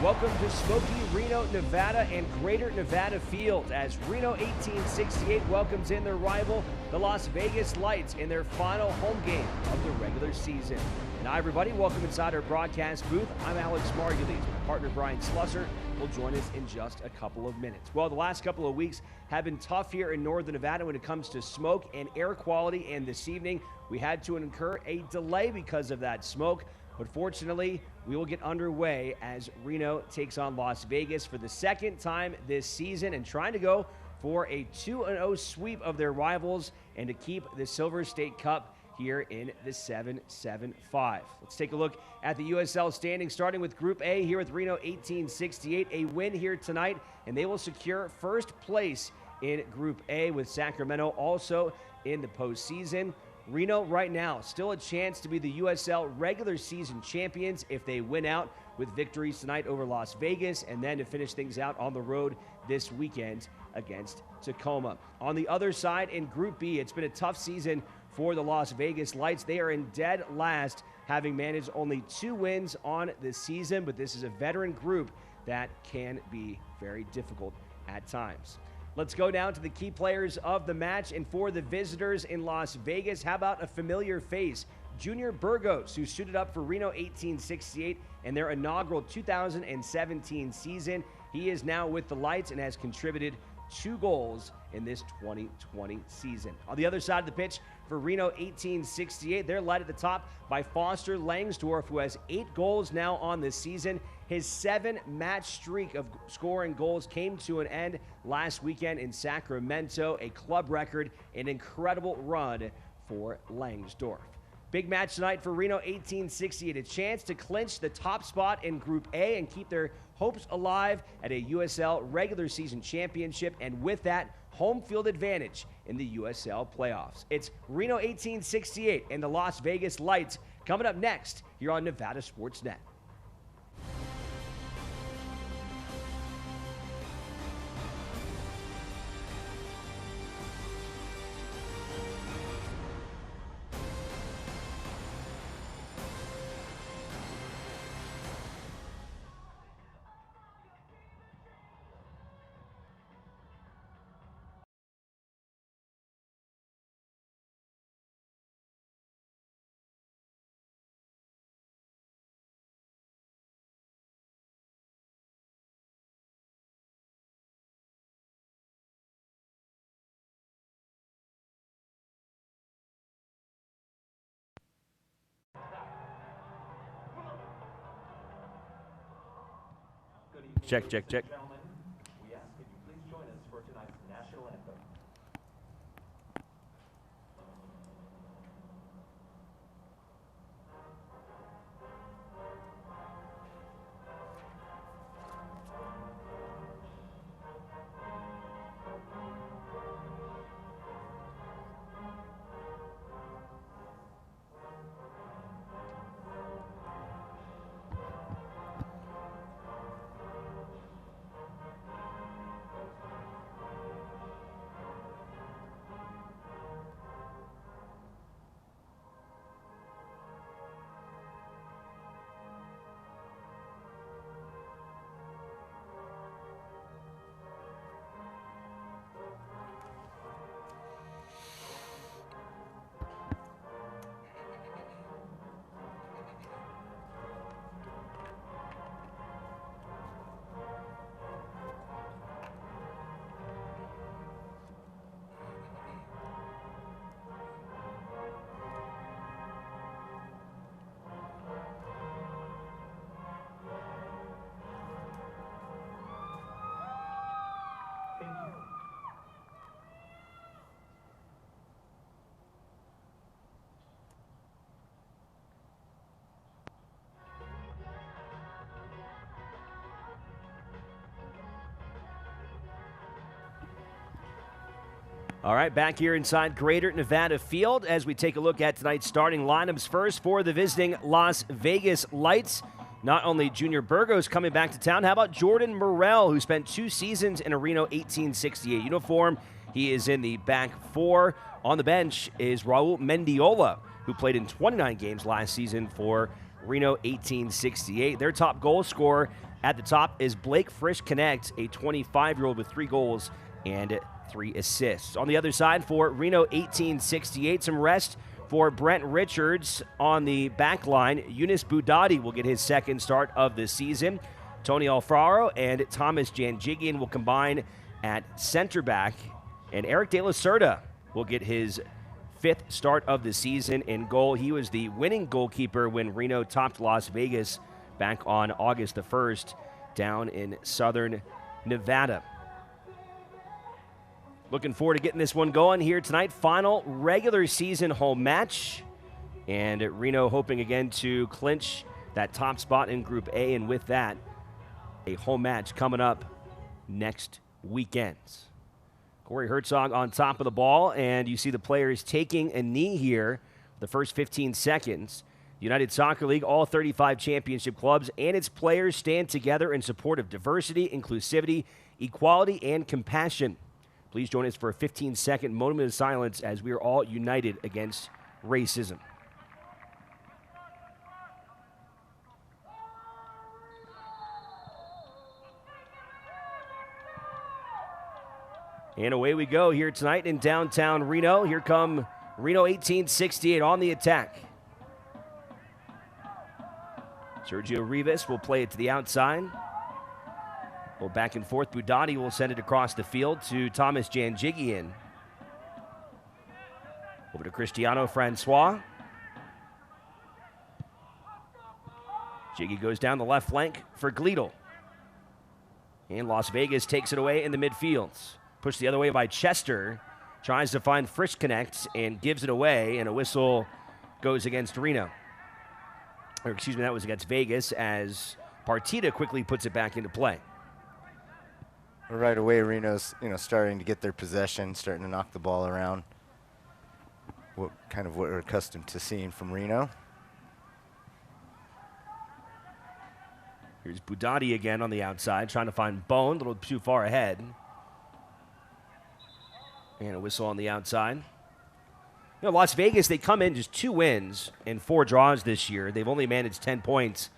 Welcome to Smoky, Reno, Nevada, and Greater Nevada Field as Reno 1868 welcomes in their rival, the Las Vegas Lights, in their final home game of the regular season. And hi, everybody. Welcome inside our broadcast booth. I'm Alex Margulies. My partner, Brian Slusser, will join us in just a couple of minutes. Well, the last couple of weeks have been tough here in northern Nevada when it comes to smoke and air quality, and this evening we had to incur a delay because of that smoke. But fortunately, we will get underway as Reno takes on Las Vegas for the second time this season and trying to go for a 2-0 sweep of their rivals and to keep the Silver State Cup here in the 7-7-5. Let's take a look at the USL standings, starting with Group A here with Reno 1868. A win here tonight, and they will secure first place in Group A with Sacramento also in the postseason. Reno right now still a chance to be the USL regular season champions if they win out with victories tonight over Las Vegas, and then to finish things out on the road this weekend against Tacoma. On the other side in Group B, it's been a tough season for the Las Vegas Lights. They are in dead last, having managed only 2 wins on the season, but this is a veteran group that can be very difficult at times. Let's go down to the key players of the match, and for the visitors in Las Vegas, how about a familiar face, Junior Burgos, who suited up for Reno 1868 in their inaugural 2017 season. He is now with the Lights and has contributed 2 goals in this 2020 season. On the other side of the pitch for Reno 1868, they're led at the top by Foster Langsdorff, who has 8 goals now on this season. His 7-match streak of scoring goals came to an end last weekend in Sacramento, a club record, an incredible run for Langsdorff. Big match tonight for Reno 1868, a chance to clinch the top spot in Group A and keep their hopes alive at a USL regular season championship, and with that, home field advantage in the USL playoffs. It's Reno 1868 and the Las Vegas Lights coming up next here on Nevada Sports Net. Check. Gentlemen, we ask that you please join us for tonight's national anthem. All right, back here inside Greater Nevada Field as we take a look at tonight's starting lineups. First, for the visiting Las Vegas Lights, not only Junior Burgos coming back to town, how about Jordan Morrell, who spent 2 seasons in a Reno 1868 uniform. He is in the back 4. On the bench is Raul Mendiola, who played in 29 games last season for Reno 1868. Their top goal scorer, At the top is Blake Frisch Connect, a 25-year-old with 3 goals and 3 assists. On the other side for Reno 1868, some rest for Brent Richards on the back line. Yunus Budati will get his second start of the season. Tony Alfaro and Thomas Janjigian will combine at center back. And Eric De La Cerda will get his 5th start of the season in goal. He was the winning goalkeeper when Reno topped Las Vegas back on August the 1st down in southern Nevada. Looking forward to getting this one going here tonight. Final regular season home match. And Reno hoping again to clinch that top spot in Group A. And with that, a home match coming up next weekend. Corey Herzog on top of the ball, and you see the players taking a knee here the first 15 seconds. United Soccer League, all 35 championship clubs and its players stand together in support of diversity, inclusivity, equality, and compassion. Please join us for a 15-second moment of silence as we are all united against racism. And away we go here tonight in downtown Reno. Here come Reno 1868 on the attack. Sergio Rivas will play it to the outside. Well, back and forth. Budati will send it across the field to Thomas Janjigian. Over to Cristiano Francois. Jiggy goes down the left flank for Gleedle. And Las Vegas takes it away in the midfield. Pushed the other way by Chester. Tries to find Frisch Connect and gives it away, and a whistle goes against Reno. Or excuse me, that was against Vegas as Partita quickly puts it back into play. Right away, Reno's starting to get their possession, starting to knock the ball around. What we're accustomed to seeing from Reno. Here's Budati again on the outside, trying to find Bone, a little too far ahead. And a whistle on the outside. Las Vegas, they come in just 2 wins and 4 draws this year. They've only managed 10 points.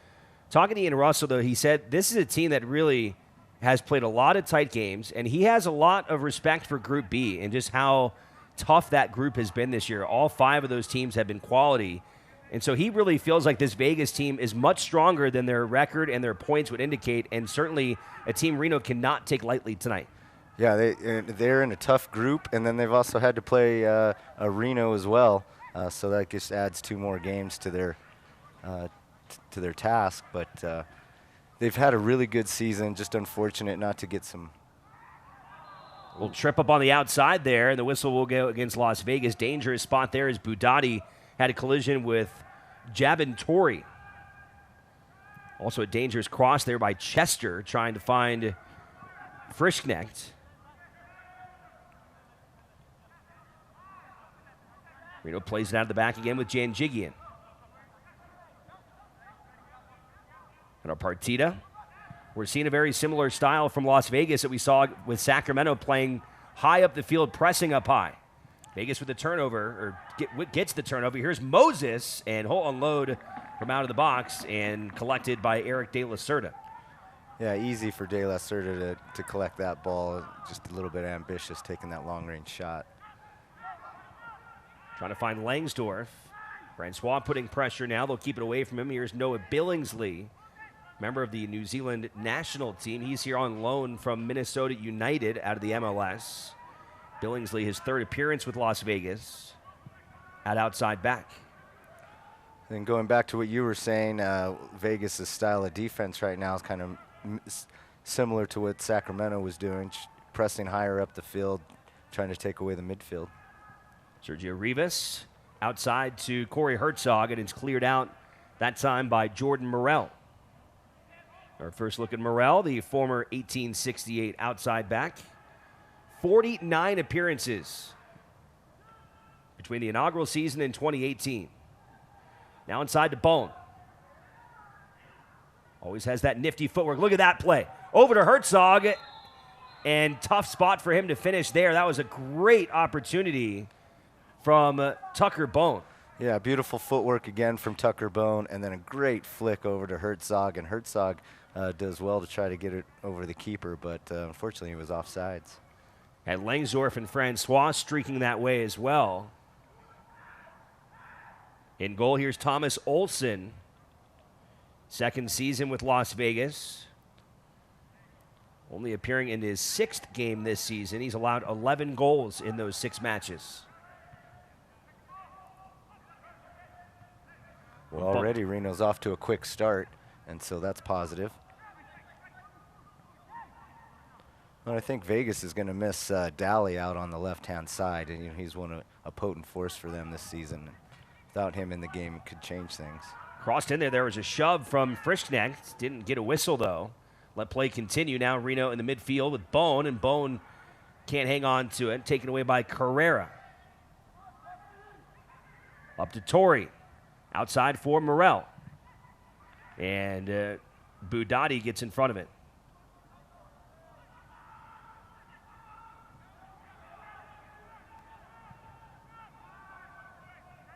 Talking to Ian Russell, though, he said this is a team that really has played a lot of tight games, and he has a lot of respect for Group B and just how tough that group has been this year. All 5 of those teams have been quality. And so he really feels like this Vegas team is much stronger than their record and their points would indicate, and certainly a team Reno cannot take lightly tonight. Yeah, they're in a tough group, and then they've also had to play a Reno as well, so that just adds 2 more games to their task. But they've had a really good season. Just unfortunate not to get some. We'll trip up on the outside there, and the whistle will go against Las Vegas. Dangerous spot there as Budati had a collision with Jabin Torrey. Also a dangerous cross there by Chester, trying to find Frischknecht. Reno plays it out of the back again with Janjigian. And our Partita. We're seeing a very similar style from Las Vegas that we saw with Sacramento, playing high up the field, pressing up high. Vegas with the turnover, or gets the turnover. Here's Moses, and he'll unload from out of the box and collected by Eric De La Cerda. Yeah, easy for De La Cerda to collect that ball. Just a little bit ambitious, taking that long-range shot. Trying to find Langsdorff. Francois putting pressure now. They'll keep it away from him. Here's Noah Billingsley, member of the New Zealand national team. He's here on loan from Minnesota United out of the MLS. Billingsley, his 3rd appearance with Las Vegas at outside back. And going back to what you were saying, Vegas' style of defense right now is kind of similar to what Sacramento was doing, pressing higher up the field, trying to take away the midfield. Sergio Rivas outside to Corey Herzog, and it's cleared out that time by Jordan Morrell. Our first look at Morrell, the former 1868 outside back. 49 appearances between the inaugural season and 2018. Now inside to Bone. Always has that nifty footwork. Look at that play. Over to Herzog, and tough spot for him to finish there. That was a great opportunity from Tucker Bone. Yeah, beautiful footwork again from Tucker Bone, and then a great flick over to Herzog. And Herzog does well to try to get it over the keeper, but unfortunately he was offsides. And Langsdorff and Francois streaking that way as well. In goal, here's Thomas Olsen. Second season with Las Vegas. Only appearing in his 6th game this season. He's allowed 11 goals in those 6 matches. Well, already Reno's off to a quick start, and so that's positive. Well, I think Vegas is going to miss Daly out on the left-hand side, and he's a potent force for them this season. Without him in the game, it could change things. Crossed in there. There was a shove from Frischknecht. Didn't get a whistle, though. Let play continue. Now Reno in the midfield with Bone, and Bone can't hang on to it. Taken away by Carrera. Up to Torrey. Outside for Morel. And Budati gets in front of it.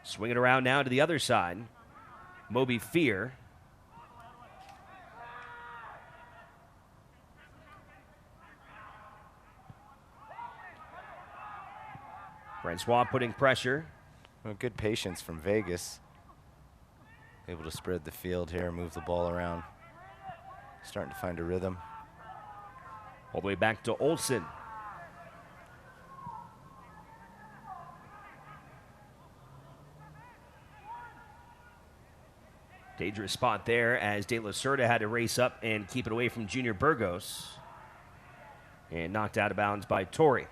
Swing it around now to the other side. Moby Fear. Francois putting pressure. Well, good patience from Vegas. Able to spread the field here, move the ball around. Starting to find a rhythm. All the way back to Olsen. Dangerous spot there as De La Cerda had to race up and keep it away from Junior Burgos. And knocked out of bounds by Torrey.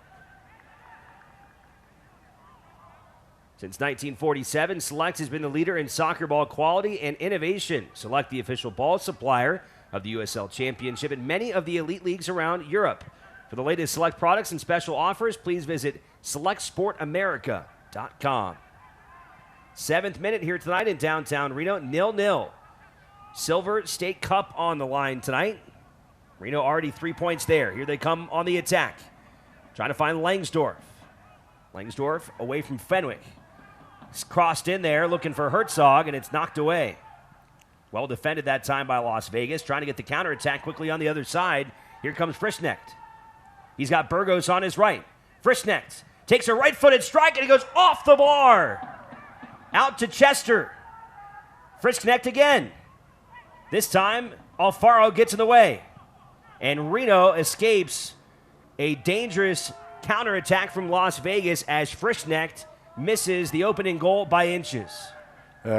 Since 1947, Select has been the leader in soccer ball quality and innovation. Select, the official ball supplier of the USL Championship and many of the elite leagues around Europe. For the latest Select products and special offers, please visit selectsportamerica.com. 7th minute here tonight in downtown Reno, 0-0. Silver State Cup on the line tonight. Reno already 3 points there. Here they come on the attack. Trying to find Langsdorff. Langsdorff away from Fenwick. It's crossed in there looking for Herzog, and it's knocked away. Well defended that time by Las Vegas. Trying to get the counterattack quickly on the other side. Here comes Frischknecht. He's got Burgos on his right. Frischknecht takes a right-footed strike, and he goes off the bar. Out to Chester. Frischknecht again. This time, Alfaro gets in the way. And Reno escapes a dangerous counterattack from Las Vegas as Frischknecht misses the opening goal by inches.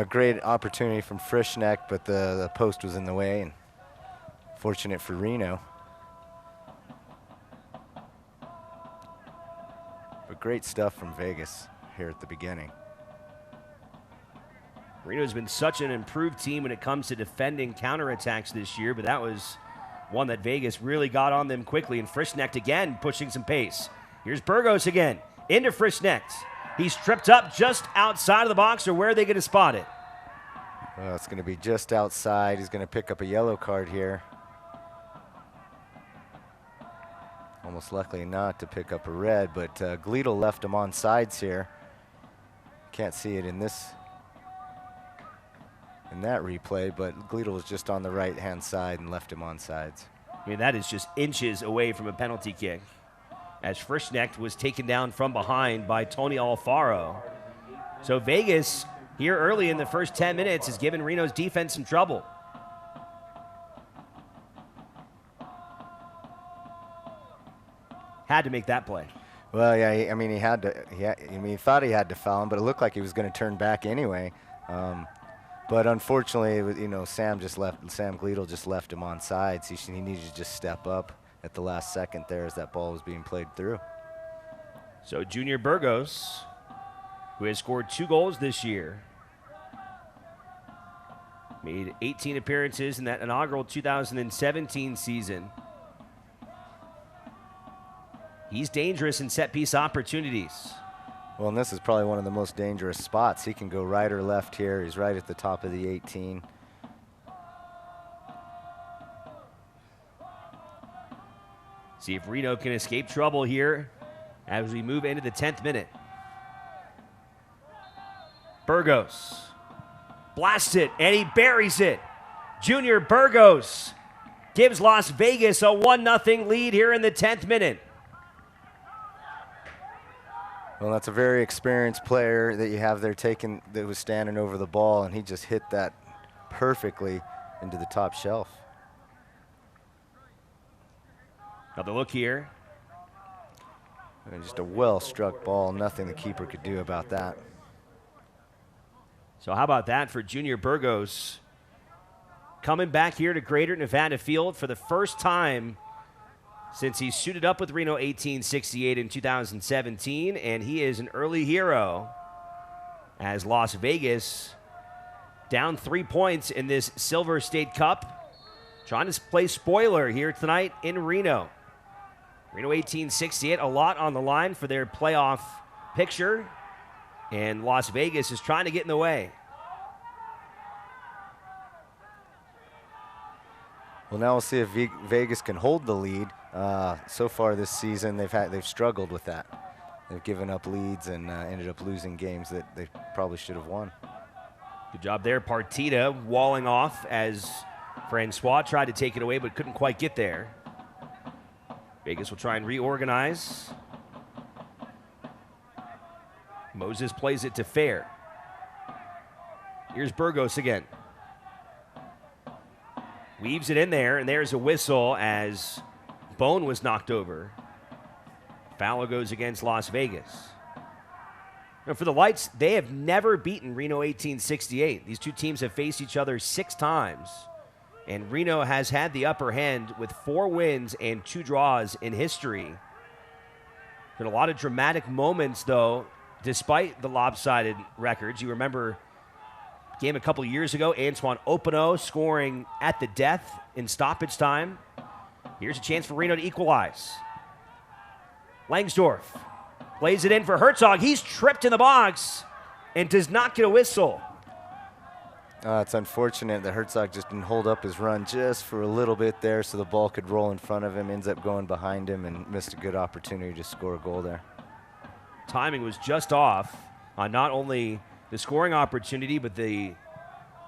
Great opportunity from Frischknecht, but the post was in the way, and fortunate for Reno. But great stuff from Vegas here at the beginning. Reno's been such an improved team when it comes to defending counterattacks this year, but that was one that Vegas really got on them quickly. And Frischknecht again pushing some pace. Here's Burgos again, into Frischknecht. He's tripped up just outside of the box, or where are they going to spot it? Well, it's going to be just outside. He's going to pick up a yellow card here. Almost luckily not to pick up a red, but Gleedle left him on sides here. Can't see it in that replay, but Gleedle was just on the right-hand side and left him on sides. I mean, that is just inches away from a penalty kick, as Frischknecht was taken down from behind by Tony Alfaro. So Vegas, here early in the first 10 minutes, has given Reno's defense some trouble. Had to make that play. Well, yeah, I mean, he thought he had to foul him, but it looked like he was going to turn back anyway. But unfortunately, Sam Gleedle just left him on sides. He needed to just step up at the last second there as that ball was being played through. So Junior Burgos, who has scored 2 goals this year, made 18 appearances in that inaugural 2017 season. He's dangerous in set-piece opportunities. Well, and this is probably one of the most dangerous spots. He can go right or left here. He's right at the top of the 18. See if Reno can escape trouble here as we move into the 10th minute. Burgos blasts it, and he buries it. Junior Burgos gives Las Vegas a 1-0 lead here in the 10th minute. Well, that's a very experienced player that you have there that was standing over the ball, and he just hit that perfectly into the top shelf. Another look here. And just a well-struck ball. Nothing the keeper could do about that. So how about that for Junior Burgos? Coming back here to Greater Nevada Field for the first time since he suited up with Reno 1868 in 2017, and he is an early hero as Las Vegas down 3 points in this Silver State Cup, trying to play spoiler here tonight in Reno. Reno 1868, a lot on the line for their playoff picture, and Las Vegas is trying to get in the way. Well, now we'll see if Vegas can hold the lead. So far this season, they've struggled with that. They've given up leads and ended up losing games that they probably should have won. Good job there, Partita walling off as Francois tried to take it away but couldn't quite get there. Vegas will try and reorganize. Moses plays it to Fair. Here's Burgos again. Weaves it in there, and there's a whistle as Bone was knocked over. Foul goes against Las Vegas. Now for the Lights, they have never beaten Reno 1868. These two teams have faced each other 6 times, and Reno has had the upper hand with 4 wins and 2 draws in history. Been a lot of dramatic moments, though, despite the lopsided records. You remember game a couple years ago, Antoine Opino scoring at the death in stoppage time. Here's a chance for Reno to equalize. Langsdorff plays it in for Herzog. He's tripped in the box and does not get a whistle. It's unfortunate that Herzog just didn't hold up his run just for a little bit there so the ball could roll in front of him, ends up going behind him, and missed a good opportunity to score a goal there. Timing was just off on not only the scoring opportunity, but the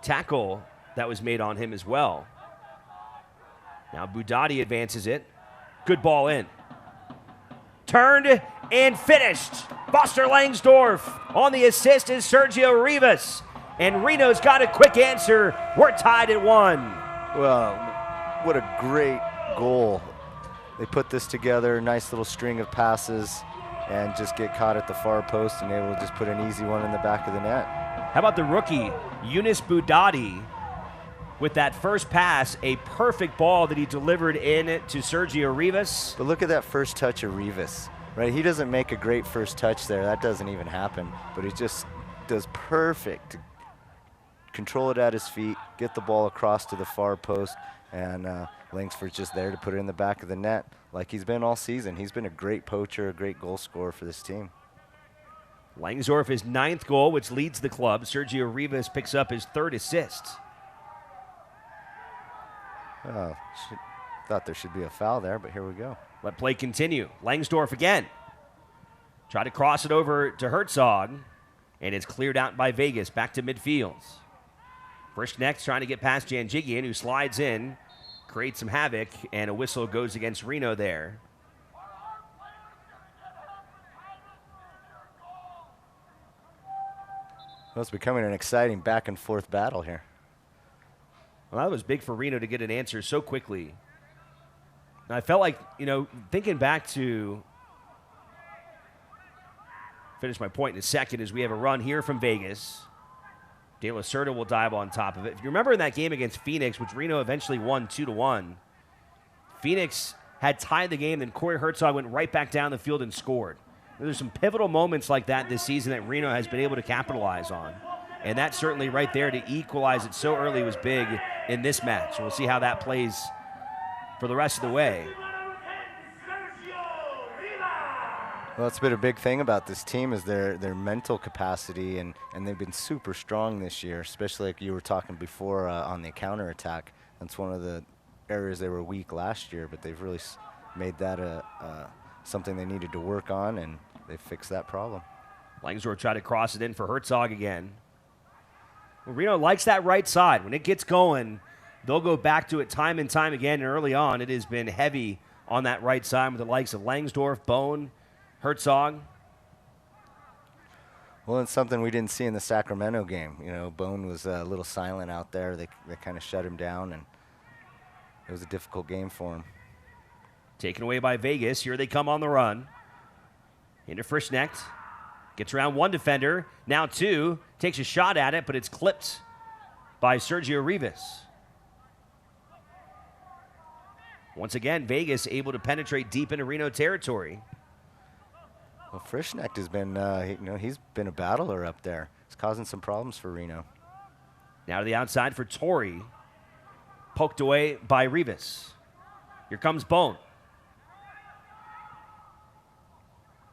tackle that was made on him as well. Now Budati advances it. Good ball in. Turned and finished. Foster Langsdorff on the assist is Sergio Rivas. And Reno's got a quick answer. We're tied at 1. Well, what a great goal. They put this together, nice little string of passes, and just get caught at the far post and able to just put an easy one in the back of the net. How about the rookie, Yunus Budati, with that first pass, a perfect ball that he delivered in to Sergio Rivas. But look at that first touch of Rivas, right? He doesn't make a great first touch there. That doesn't even happen. But he just does perfect to control it at his feet, get the ball across to the far post, and Langsford's just there to put it in the back of the net like he's been all season. He's been a great poacher, a great goal scorer for this team. Langsdorff, his 9th goal, which leads the club. Sergio Rivas picks up his 3rd assist. Thought there should be a foul there, but here we go. Let play continue. Langsdorff again. Try to cross it over to Herzog, and it's cleared out by Vegas. Back to midfield. Frischknecht trying to get past Janjigian, who slides in, creates some havoc, and a whistle goes against Reno there. Well, it's becoming an exciting back and forth battle here. Well, that was big for Reno to get an answer so quickly. And I felt like, thinking back to, finish my point in a second, as we have a run here from Vegas. De La Cerda will dive on top of it. If you remember in that game against Phoenix, which Reno eventually won 2-1, Phoenix had tied the game, then Corey Herzog went right back down the field and scored. There's some pivotal moments like that this season that Reno has been able to capitalize on. And that certainly right there to equalize it so early was big in this match. We'll see how that plays for the rest of the way. Well, that's been a big thing about this team is their mental capacity, and they've been super strong this year, especially like you were talking before on the counterattack. That's one of the areas they were weak last year, but they've really made that something they needed to work on, and they fixed that problem. Langsdorff tried to cross it in for Herzog again. Well, Reno likes that right side. When it gets going, they'll go back to it time and time again. And early on, it has been heavy on that right side with the likes of Langsdorff, Bone, Herzog. Well, it's something we didn't see in the Sacramento game. You know, Bone was a little silent out there. They kind of shut him down, and it was a difficult game for him. Taken away by Vegas. Here they come on the run. Into Frischknecht. Gets around one defender. Now two. Takes a shot at it, but it's clipped by Sergio Rivas. Once again, Vegas able to penetrate deep into Reno territory. Well, Frischknecht has been, he's been a battler up there. It's causing some problems for Reno. Now to the outside for Torrey. Poked away by Rivas. Here comes Bone.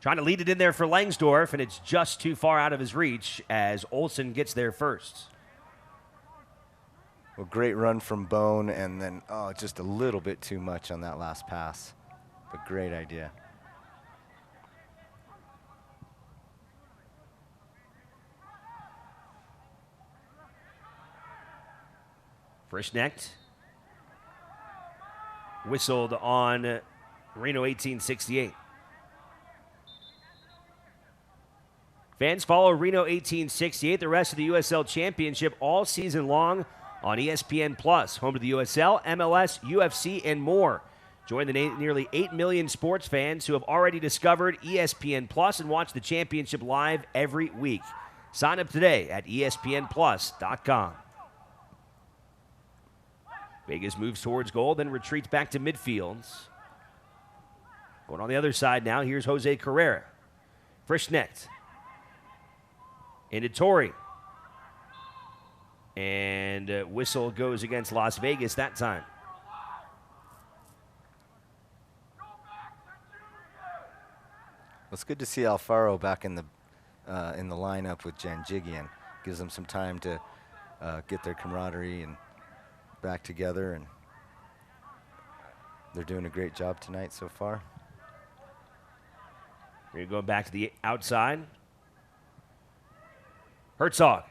Trying to lead it in there for Langsdorff, and it's just too far out of his reach as Olsen gets there first. Well, great run from Bone, and then, just a little bit too much on that last pass. But great idea. Frischknecht whistled on Reno 1868. Fans follow Reno 1868, the rest of the USL Championship, all season long on ESPN+, home to the USL, MLS, UFC, and more. Join the nearly 8 million sports fans who have already discovered ESPN+ and watch the championship live every week. Sign up today at ESPNplus.com. Vegas moves towards goal, then retreats back to midfield. Going on the other side now, here's Jose Carrera. Frischknecht. Into Torrey. And whistle goes against Las Vegas that time. It's good to see Alfaro back in the lineup with Janjigian. Gives them some time to get their camaraderie and back together, and they're doing a great job tonight so far. We're going back to the outside. Herzog.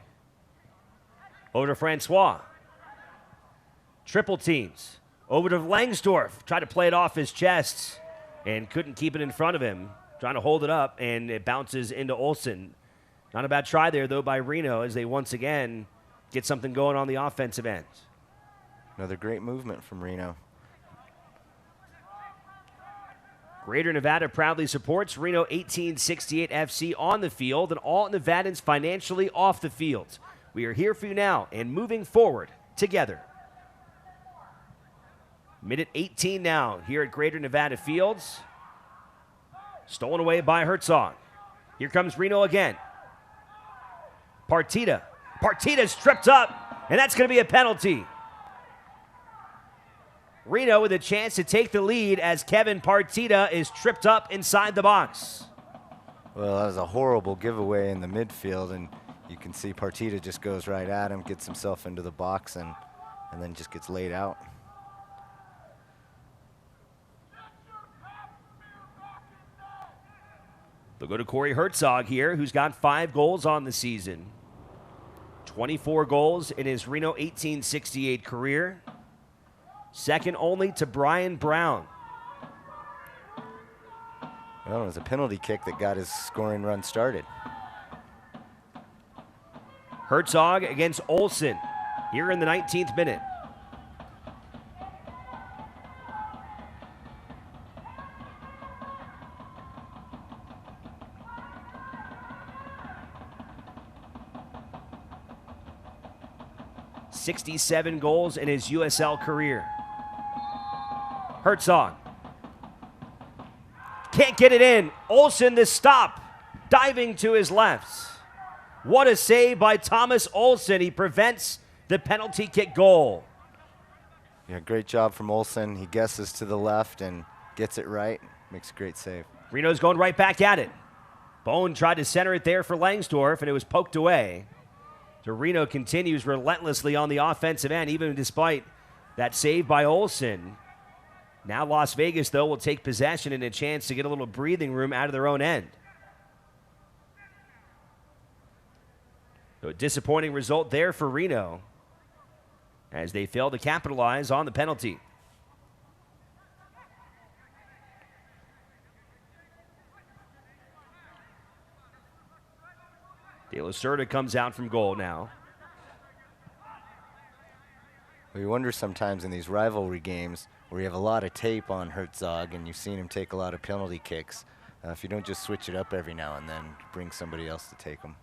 Over to Francois. Triple teams. Over to Langsdorff. Tried to play it off his chest and couldn't keep it in front of him. Trying to hold it up, and it bounces into Olsen. Not a bad try there, though, by Reno as they once again get something going on the offensive end. Another great movement from Reno. Greater Nevada proudly supports Reno 1868 FC on the field and all Nevadans financially off the field. We are here for you now and moving forward together. Minute 18 now here at Greater Nevada Fields. Stolen away by Herzog. Here comes Reno again. Partita. Partita's tripped up, and that's going to be a penalty. Reno with a chance to take the lead as Kevin Partita is tripped up inside the box. Well, that was a horrible giveaway in the midfield, and you can see Partita just goes right at him, gets himself into the box, and then just gets laid out. They'll go to Corey Herzog here, who's got 5 goals on the season. 24 goals in his Reno 1868 career. Second only to Brian Brown. Well, it was a penalty kick that got his scoring run started. Herzog against Olsen here in the 19th minute. '67 goals in his USL career. Herzog. Can't get it in. Olsen the stop. Diving to his left. What a save by Thomas Olsen. He prevents the penalty kick goal. Yeah, great job from Olsen. He guesses to the left and gets it right. Makes a great save. Reno's going right back at it. Bone tried to center it there for Langsdorff, and it was poked away. So Reno continues relentlessly on the offensive end, even despite that save by Olsen. Now Las Vegas, though, will take possession and a chance to get a little breathing room out of their own end. So a disappointing result there for Reno as they fail to capitalize on the penalty. De La Cerda comes out from goal now. We wonder sometimes in these rivalry games where you have a lot of tape on Herzog and you've seen him take a lot of penalty kicks, if you don't just switch it up every now and then, bring somebody else to take them.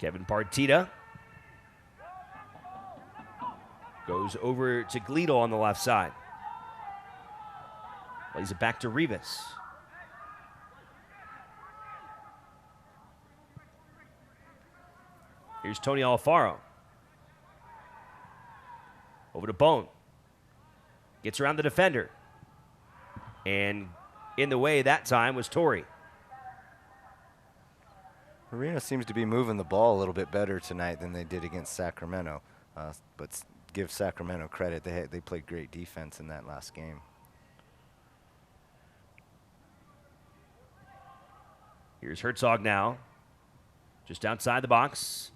Kevin Partita goes over to Gleedle on the left side. Plays it back to Rivas. Here's Tony Alfaro. Over to Bone. Gets around the defender. And in the way that time was Torrey. Reno seems to be moving the ball a little bit better tonight than they did against Sacramento. But give Sacramento credit. They played great defense in that last game. Here's Herzog now. Just outside the box.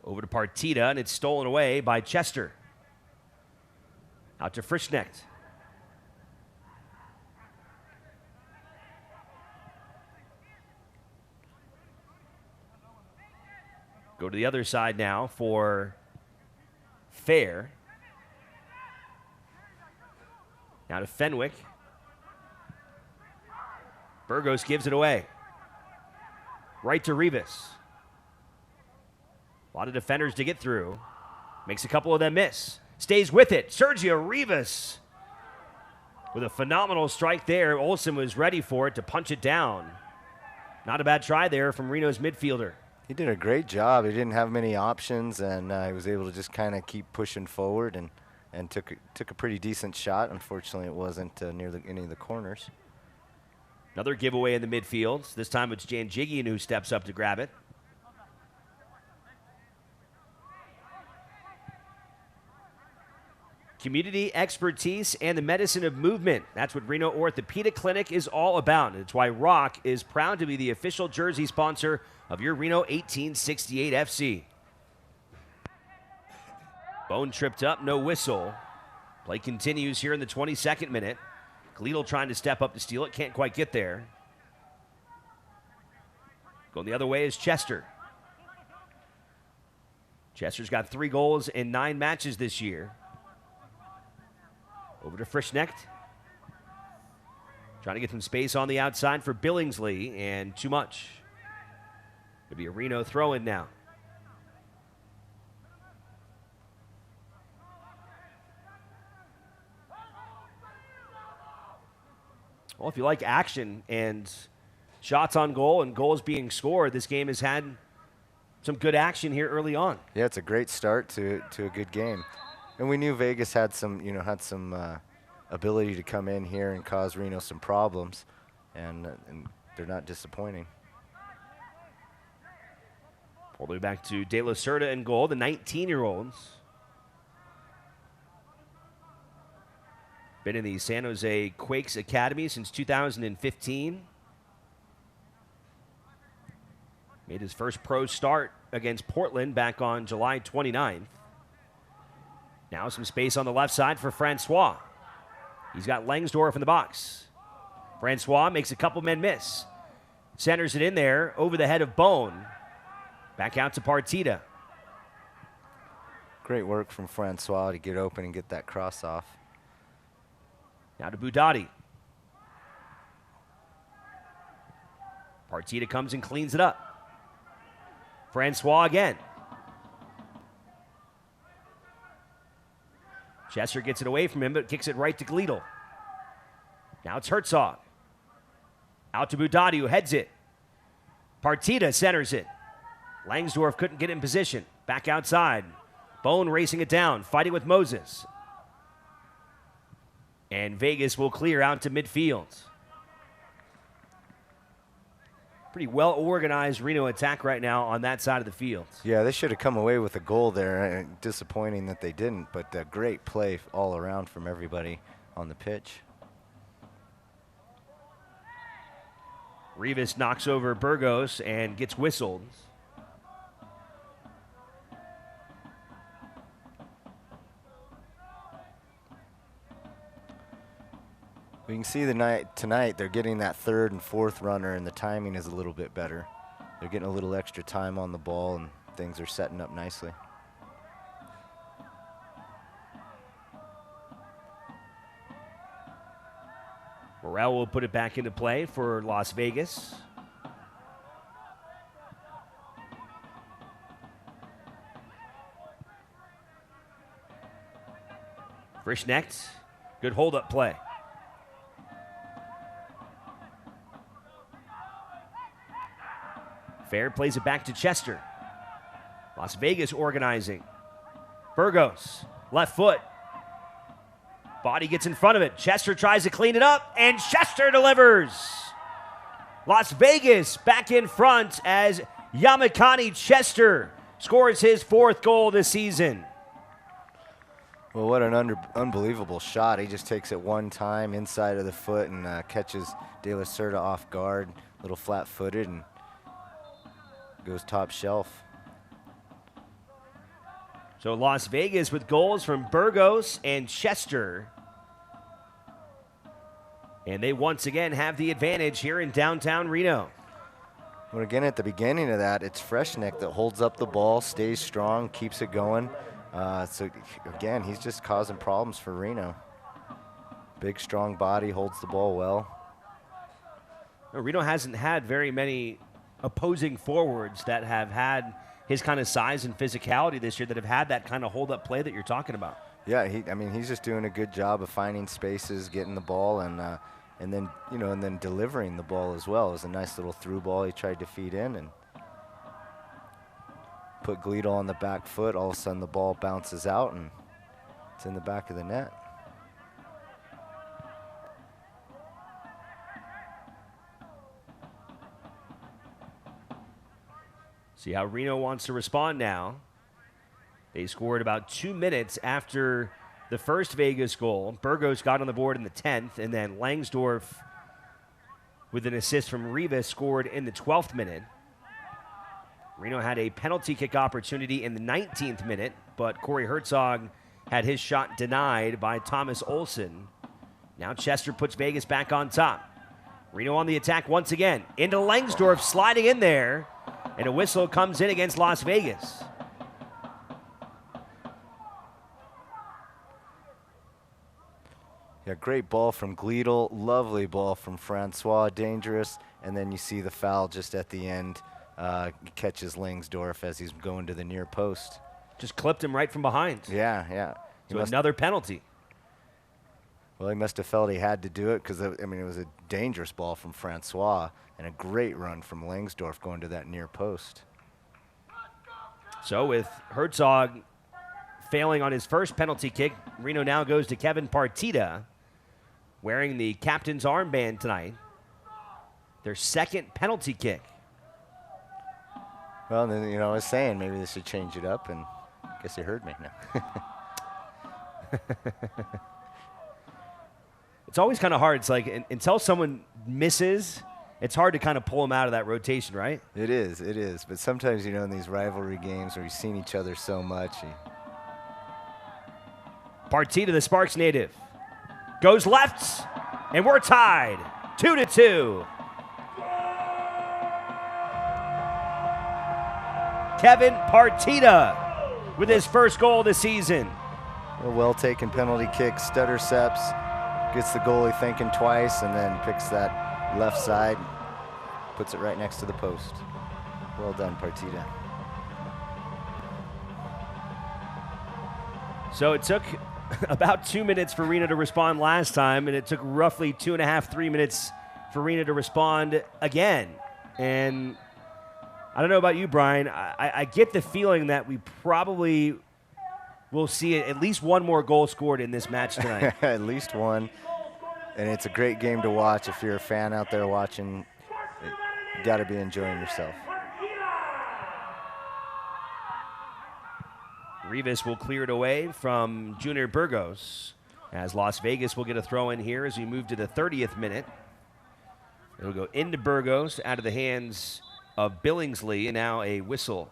Over to Partita, and it's stolen away by Chester. Out to Frischknecht. Go to the other side now for Fair. Now to Fenwick. Burgos gives it away. Right to Rivas. A lot of defenders to get through. Makes a couple of them miss. Stays with it. Sergio Rivas with a phenomenal strike there. Olsen was ready for it to punch it down. Not a bad try there from Reno's midfielder. He did a great job. He didn't have many options, and he was able to just kind of keep pushing forward and took a pretty decent shot. Unfortunately, it wasn't near any of the corners. Another giveaway in the midfield. This time it's Janjigian who steps up to grab it. Community expertise and the medicine of movement. That's what Reno Orthopedic Clinic is all about. It's why Rock is proud to be the official jersey sponsor of your Reno 1868 FC. Bone tripped up, no whistle. Play continues here in the 22nd minute. Gleedle trying to step up to steal it, can't quite get there. Going the other way is Chester. Chester's got 3 goals in 9 matches this year. Over to Frischknecht. Trying to get some space on the outside for Billingsley, and too much. It'll be a Reno throw-in now. Well, if you like action and shots on goal and goals being scored, this game has had some good action here early on. Yeah, it's a great start to a good game. And we knew Vegas had some ability to come in here and cause Reno some problems, and they're not disappointing. All the way back to De La Cerda in goal, the 19-year-olds. Been in the San Jose Quakes Academy since 2015. Made his first pro start against Portland back on July 29th. Now some space on the left side for Francois. He's got Langsdorff in the box. Francois makes a couple men miss. Centers it in there over the head of Bone. Back out to Partita. Great work from Francois to get open and get that cross off. Now to Budati. Partita comes and cleans it up. Francois again. Chester gets it away from him, but kicks it right to Gleedle. Now it's Herzog. Out to Budati, who heads it. Partita centers it. Langsdorff couldn't get in position. Back outside. Bone racing it down, fighting with Moses. And Vegas will clear out to midfield. Pretty well-organized Reno attack right now on that side of the field. Yeah, they should have come away with a goal there. Disappointing that they didn't, but great play all around from everybody on the pitch. Rivas knocks over Burgos and gets whistled. We can see tonight they're getting that third and fourth runner, and the timing is a little bit better. They're getting a little extra time on the ball, and things are setting up nicely. Morrell will put it back into play for Las Vegas. Frischnecht, good hold-up play. Fair plays it back to Chester. Las Vegas organizing. Burgos, left foot. Body gets in front of it. Chester tries to clean it up, and Chester delivers. Las Vegas back in front as Yamakani Chester scores his 4th goal this season. Well, what an unbelievable shot. He just takes it one time inside of the foot and catches De La Cerda off guard, a little flat-footed, and goes top shelf. So Las Vegas with goals from Burgos and Chester. And they once again have the advantage here in downtown Reno. Well, again, at the beginning of that, it's Frischnecht that holds up the ball, stays strong, keeps it going. So, again, he's just causing problems for Reno. Big, strong body, holds the ball well. Reno hasn't had very many opposing forwards that have had his kind of size and physicality this year, that have had that kind of hold-up play that you're talking about. Yeah, he's just doing a good job of finding spaces, getting the ball, and then delivering the ball as well. It was a nice little through ball he tried to feed in and put Gleedle on the back foot. All of a sudden the ball bounces out and it's in the back of the net. See how Reno wants to respond now. They scored about 2 minutes after the first Vegas goal. Burgos got on the board in the 10th, and then Langsdorff, with an assist from Rivas, scored in the 12th minute. Reno had a penalty kick opportunity in the 19th minute, but Corey Herzog had his shot denied by Thomas Olsen. Now Chester puts Vegas back on top. Reno on the attack once again. Into Langsdorff, sliding in there, and a whistle comes in against Las Vegas. Yeah, great ball from Gleedle, lovely ball from Francois, dangerous, and then you see the foul just at the end. Catches Langsdorff as he's going to the near post. Just clipped him right from behind. Yeah. So another penalty. Well, he must have felt he had to do it because, it was a dangerous ball from Francois and a great run from Langsdorff going to that near post. So with Herzog failing on his first penalty kick, Reno now goes to Kevin Partita, wearing the captain's armband tonight. Their second penalty kick. Well, then, I was saying maybe they should change it up, and I guess you heard me now. It's always kind of hard. It's like until someone misses, it's hard to kind of pull them out of that rotation, right? It is. But sometimes, in these rivalry games where you've seen each other so much. Partita, the Sparks native, goes left, and we're tied 2-2. Kevin Partita with his first goal this season. A well-taken penalty kick, stutter steps, gets the goalie thinking twice, and then picks that left side, puts it right next to the post. Well done, Partita. So it took about 2 minutes for Reno to respond last time, and it took roughly 2.5, 3 minutes for Reno to respond again. And I don't know about you, Brian. I get the feeling that we probably will see at least one more goal scored in this match tonight. At least one. And it's a great game to watch. If you're a fan out there watching, you got to be enjoying yourself. Rivas will clear it away from Junior Burgos, as Las Vegas will get a throw in here as we move to the 30th minute. It'll go into Burgos, out of the hands of Billingsley, and now a whistle.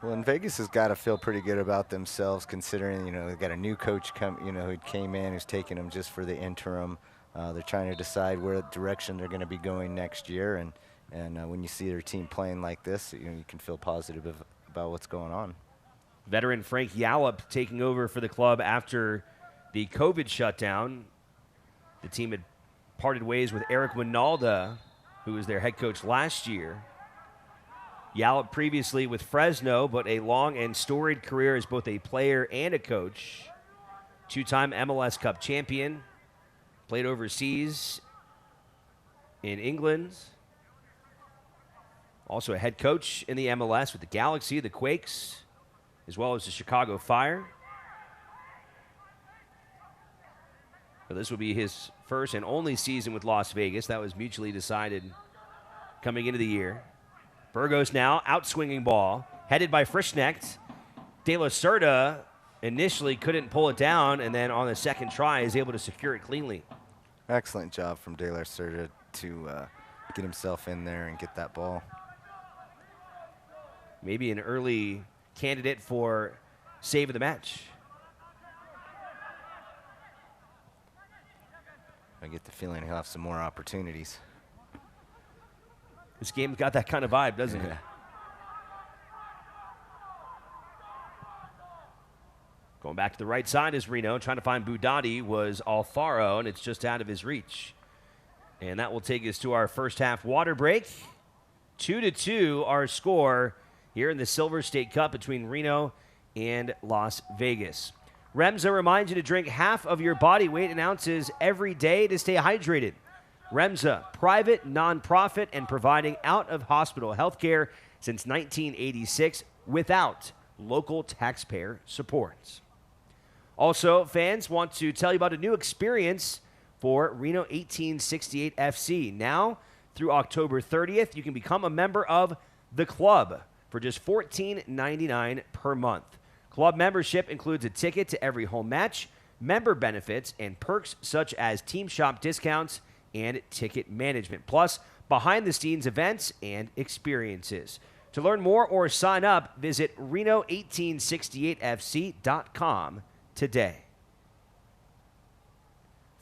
Well, and Vegas has got to feel pretty good about themselves, considering they've got a new coach who came in, who's taking them just for the interim. They're trying to decide where direction they're going to be going next year, and when you see their team playing like this, you can feel positive about what's going on. Veteran Frank Yallop taking over for the club after the COVID shutdown. The team had parted ways with Eric Winalda, who was their head coach last year. Yallop previously with Fresno, but a long and storied career as both a player and a coach. Two-time MLS Cup champion. Played overseas in England. Also a head coach in the MLS with the Galaxy, the Quakes, as well as the Chicago Fire. So this will be his first and only season with Las Vegas. That was mutually decided coming into the year. Burgos now, outswinging ball, headed by Frischnecht. De La Cerda initially couldn't pull it down, and then on the second try is able to secure it cleanly. Excellent job from De La Cerda to get himself in there and get that ball. Maybe an early candidate for save of the match. I get the feeling he'll have some more opportunities. This game's got that kind of vibe, doesn't it? Going back to the right side is Reno, trying to find Budati, was Alfaro, and it's just out of his reach. And that will take us to our first half water break. 2-2 our score here in the Silver State Cup between Reno and Las Vegas. Remza reminds you to drink half of your body weight in ounces every day to stay hydrated. Remza, private, nonprofit, and providing out-of-hospital health care since 1986 without local taxpayer support. Also, fans want to tell you about a new experience for Reno 1868 FC. Now, through October 30th, you can become a member of the club for just $14.99 per month. Club membership includes a ticket to every home match, member benefits, and perks such as team shop discounts and ticket management, plus behind-the-scenes events and experiences. To learn more or sign up, visit Reno1868FC.com today.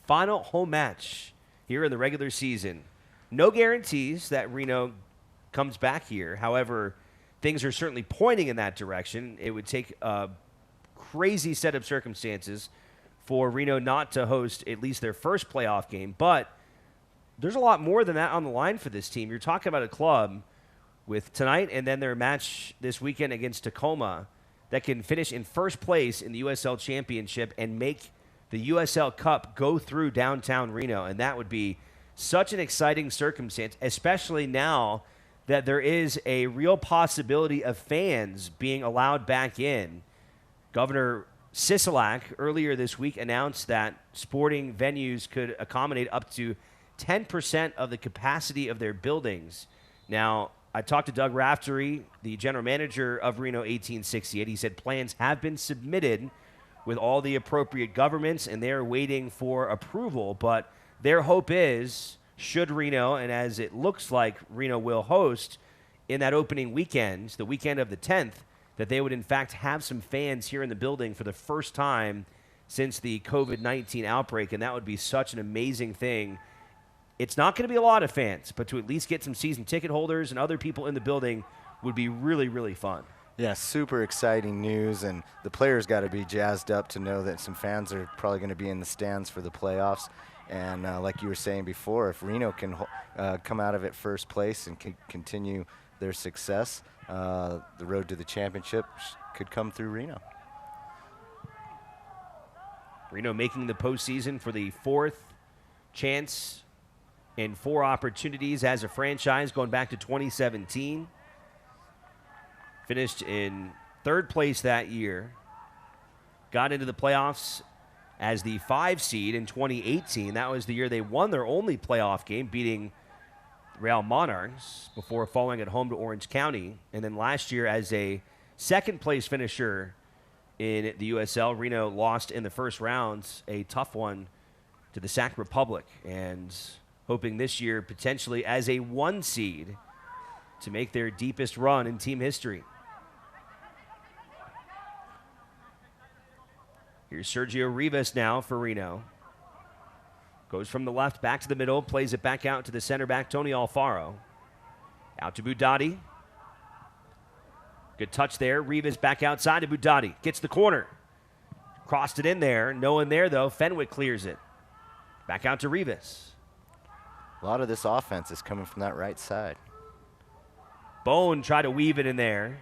Final home match here in the regular season. No guarantees that Reno comes back here. However, things are certainly pointing in that direction. It would take a crazy set of circumstances for Reno not to host at least their first playoff game, but there's a lot more than that on the line for this team. You're talking about a club with tonight and then their match this weekend against Tacoma that can finish in first place in the USL Championship and make the USL Cup go through downtown Reno. And that would be such an exciting circumstance, especially now that there is a real possibility of fans being allowed back in. Governor Sisolak earlier this week announced that sporting venues could accommodate up to 10% of the capacity of their buildings. Now, I talked to Doug Raftery, the general manager of Reno 1868. He said plans have been submitted with all the appropriate governments, and they're waiting for approval. But their hope is, should Reno, and as it looks like Reno will host in that opening weekend, the weekend of the 10th, that they would in fact have some fans here in the building for the first time since the COVID-19 outbreak, and that would be such an amazing thing. It's not going to be a lot of fans, but to at least get some season ticket holders and other people in the building would be really, really fun. Yeah, super exciting news, and the players got to be jazzed up to know that some fans are probably going to be in the stands for the playoffs. And like you were saying before, if Reno can come out of it first place and continue their success, the road to the championship could come through Reno. Reno making the postseason for the fourth chance in 4 opportunities as a franchise going back to 2017. Finished in 3rd place that year. Got into the playoffs as the 5 seed in 2018. That was the year they won their only playoff game, beating Real Monarchs before falling at home to Orange County. And then last year as a 2nd place finisher in the USL, Reno lost in the first rounds, a tough one to the Sac Republic, and hoping this year potentially as a 1 seed to make their deepest run in team history. Here's Sergio Rivas now for Reno. Goes from the left back to the middle, plays it back out to the center back, Tony Alfaro. Out to Budati. Good touch there. Rivas back outside to Budati. Gets the corner. Crossed it in there. No one there, though. Fenwick clears it. Back out to Rivas. A lot of this offense is coming from that right side. Bone tried to weave it in there.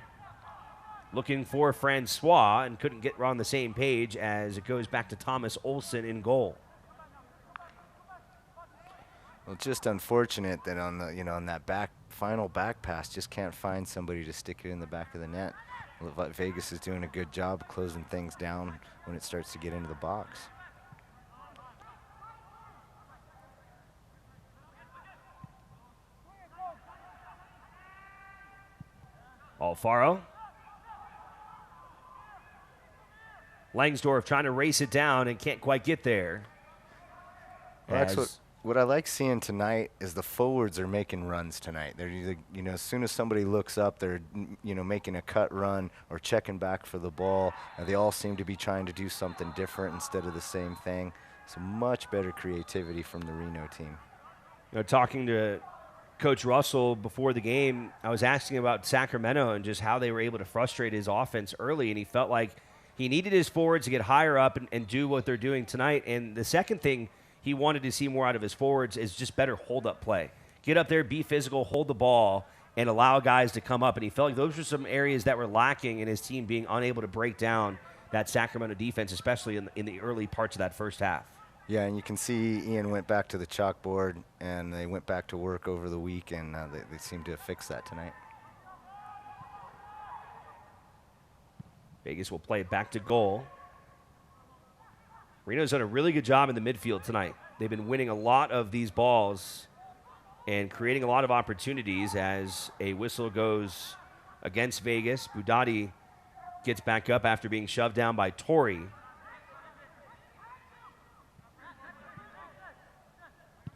Looking for Francois and couldn't get on the same page as it goes back to Thomas Olsen in goal. Well, it's just unfortunate that on the on that final back pass, just can't find somebody to stick it in the back of the net. Vegas is doing a good job of closing things down when it starts to get into the box. Alfaro. Langsdorff trying to race it down and can't quite get there. Well, that's what I like seeing tonight is the forwards are making runs tonight. They're either, as soon as somebody looks up, they're making a cut run or checking back for the ball. They all seem to be trying to do something different instead of the same thing. So much better creativity from the Reno team. Talking to Coach Russell before the game, I was asking about Sacramento and just how they were able to frustrate his offense early, and he felt like he needed his forwards to get higher up and do what they're doing tonight. And the second thing he wanted to see more out of his forwards is just better hold-up play. Get up there, be physical, hold the ball, and allow guys to come up. And he felt like those were some areas that were lacking in his team being unable to break down that Sacramento defense, especially in the early parts of that first half. Yeah, and you can see Ian went back to the chalkboard, and they went back to work over the week, and they seem to have fixed that tonight. Vegas will play it back to goal. Reno's done a really good job in the midfield tonight. They've been winning a lot of these balls and creating a lot of opportunities as a whistle goes against Vegas. Budati gets back up after being shoved down by Torrey.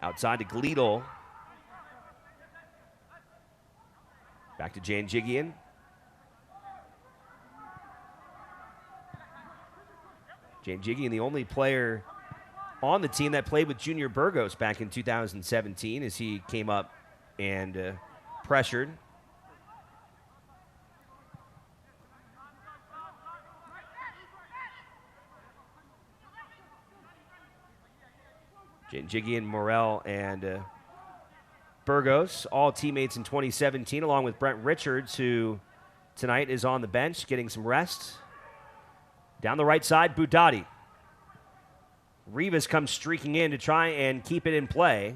Outside to Gleedle. Back to Janjigian. Janjigian, the only player on the team that played with Junior Burgos back in 2017 as he came up and pressured. Janjigian, Morel, and Burgos, all teammates in 2017, along with Brent Richards, who tonight is on the bench getting some rest. Down the right side, Budati. Rivas comes streaking in to try and keep it in play.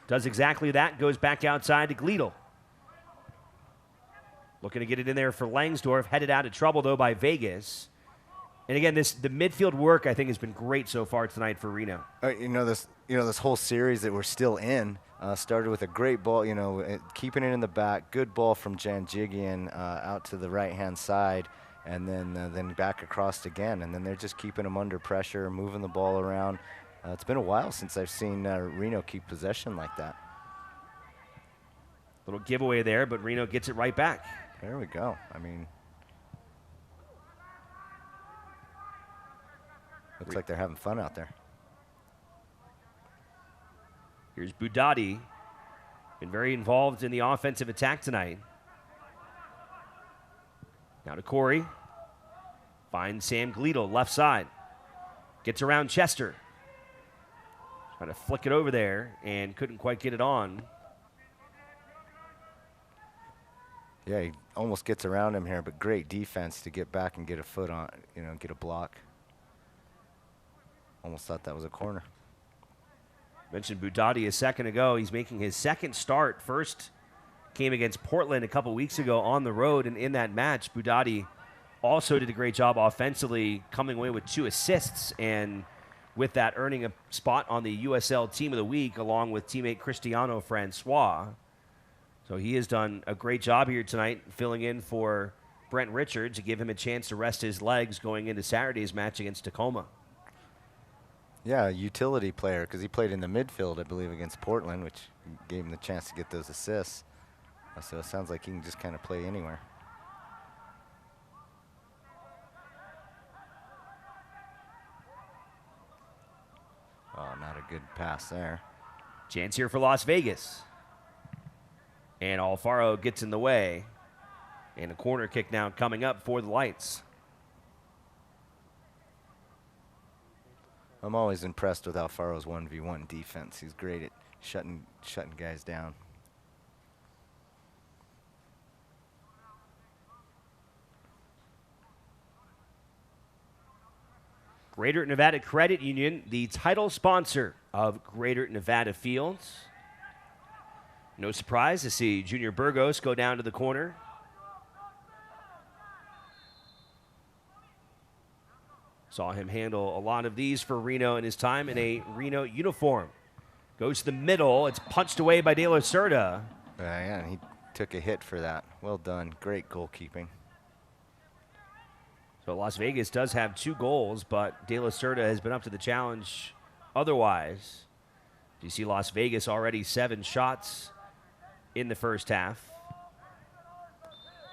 Does exactly that, goes back outside to Gleedle. Looking to get it in there for Langsdorff, headed out of trouble, though, by Vegas. And again, the midfield work, I think, has been great so far tonight for Reno. This whole series that we're still in started with a great ball, keeping it in the back. Good ball from Janjigian out to the right-hand side. And then back across again. And then they're just keeping them under pressure, moving the ball around. It's been a while since I've seen Reno keep possession like that. Little giveaway there, but Reno gets it right back. There we go. Looks like they're having fun out there. Here's Budati. Been very involved in the offensive attack tonight. Now to Corey. Finds Sam Gleedle, left side. Gets around Chester. Trying to flick it over there and couldn't quite get it on. Yeah, he almost gets around him here, but great defense to get back and get a foot on, get a block. Almost thought that was a corner. Mentioned Budati a second ago. He's making his second start. First came against Portland a couple weeks ago on the road, and in that match, Budati also did a great job offensively, coming away with 2 assists, and with that earning a spot on the USL Team of the Week along with teammate Cristiano Francois. So he has done a great job here tonight, filling in for Brent Richards to give him a chance to rest his legs going into Saturday's match against Tacoma. Yeah, a utility player, because he played in the midfield, I believe, against Portland, which gave him the chance to get those assists. So it sounds like he can just kind of play anywhere. Oh, not a good pass there. Chance here for Las Vegas. And Alfaro gets in the way. And a corner kick now coming up for the Lights. I'm always impressed with Alfaro's 1v1 defense. He's great at shutting guys down. Greater Nevada Credit Union, the title sponsor of Greater Nevada Fields. No surprise to see Junior Burgos go down to the corner. Saw him handle a lot of these for Reno in his time in a Reno uniform. Goes to the middle. It's punched away by De La Cerda. Yeah, and he took a hit for that. Well done. Great goalkeeping. So Las Vegas does have 2 goals, but De La Cerda has been up to the challenge otherwise. You see Las Vegas already 7 shots in the first half.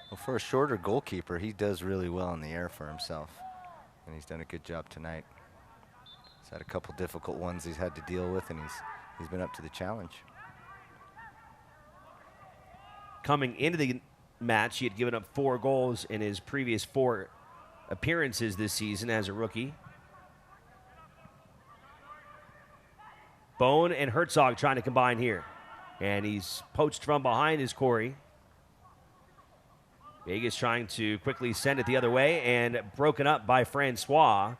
Well, for a shorter goalkeeper, he does really well in the air for himself. And he's done a good job tonight. He's had a couple difficult ones he's had to deal with, and he's been up to the challenge. Coming into the match, he had given up 4 goals in his previous 4 appearances this season as a rookie. Bone and Herzog trying to combine here. And he's poached from behind his Corey. Vegas trying to quickly send it the other way and broken up by Francois.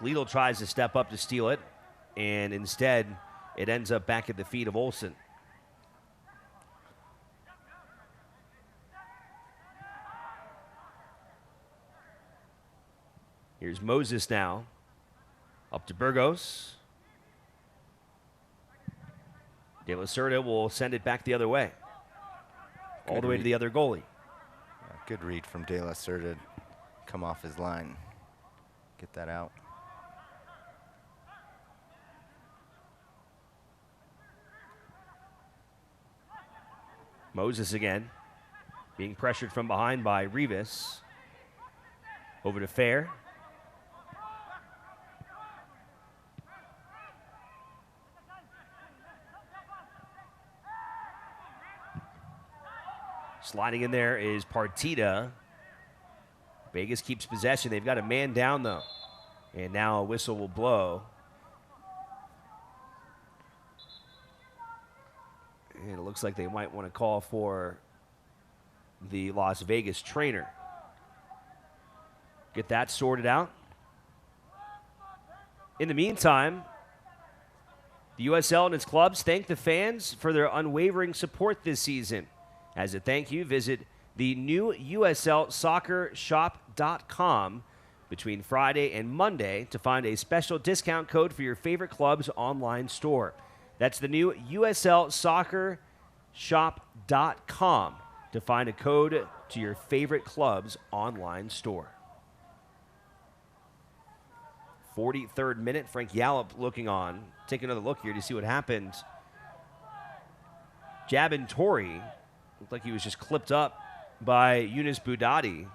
Gleedle tries to step up to steal it, and instead it ends up back at the feet of Olsen. Here's Moses now. Up to Burgos. De La Cerda will send it back the other way. All the way to the other goalie. Good read from De La Cerda. Come off his line. Get that out. Moses again. Being pressured from behind by Rivas. Over to Fair. Sliding in there is Partita. Vegas keeps possession. They've got a man down, though. And now a whistle will blow. And it looks like they might want to call for the Las Vegas trainer. Get that sorted out. In the meantime, the USL and its clubs thank the fans for their unwavering support this season. As a thank you, visit the new USLsoccershop.com between Friday and Monday to find a special discount code for your favorite club's online store. That's the new USLsoccershop.com to find a code to your favorite club's online store. 43rd minute, Frank Yallop looking on. Take another look here to see what happened. Jabin Torrey looked like he was just clipped up by Yunus Boudadi.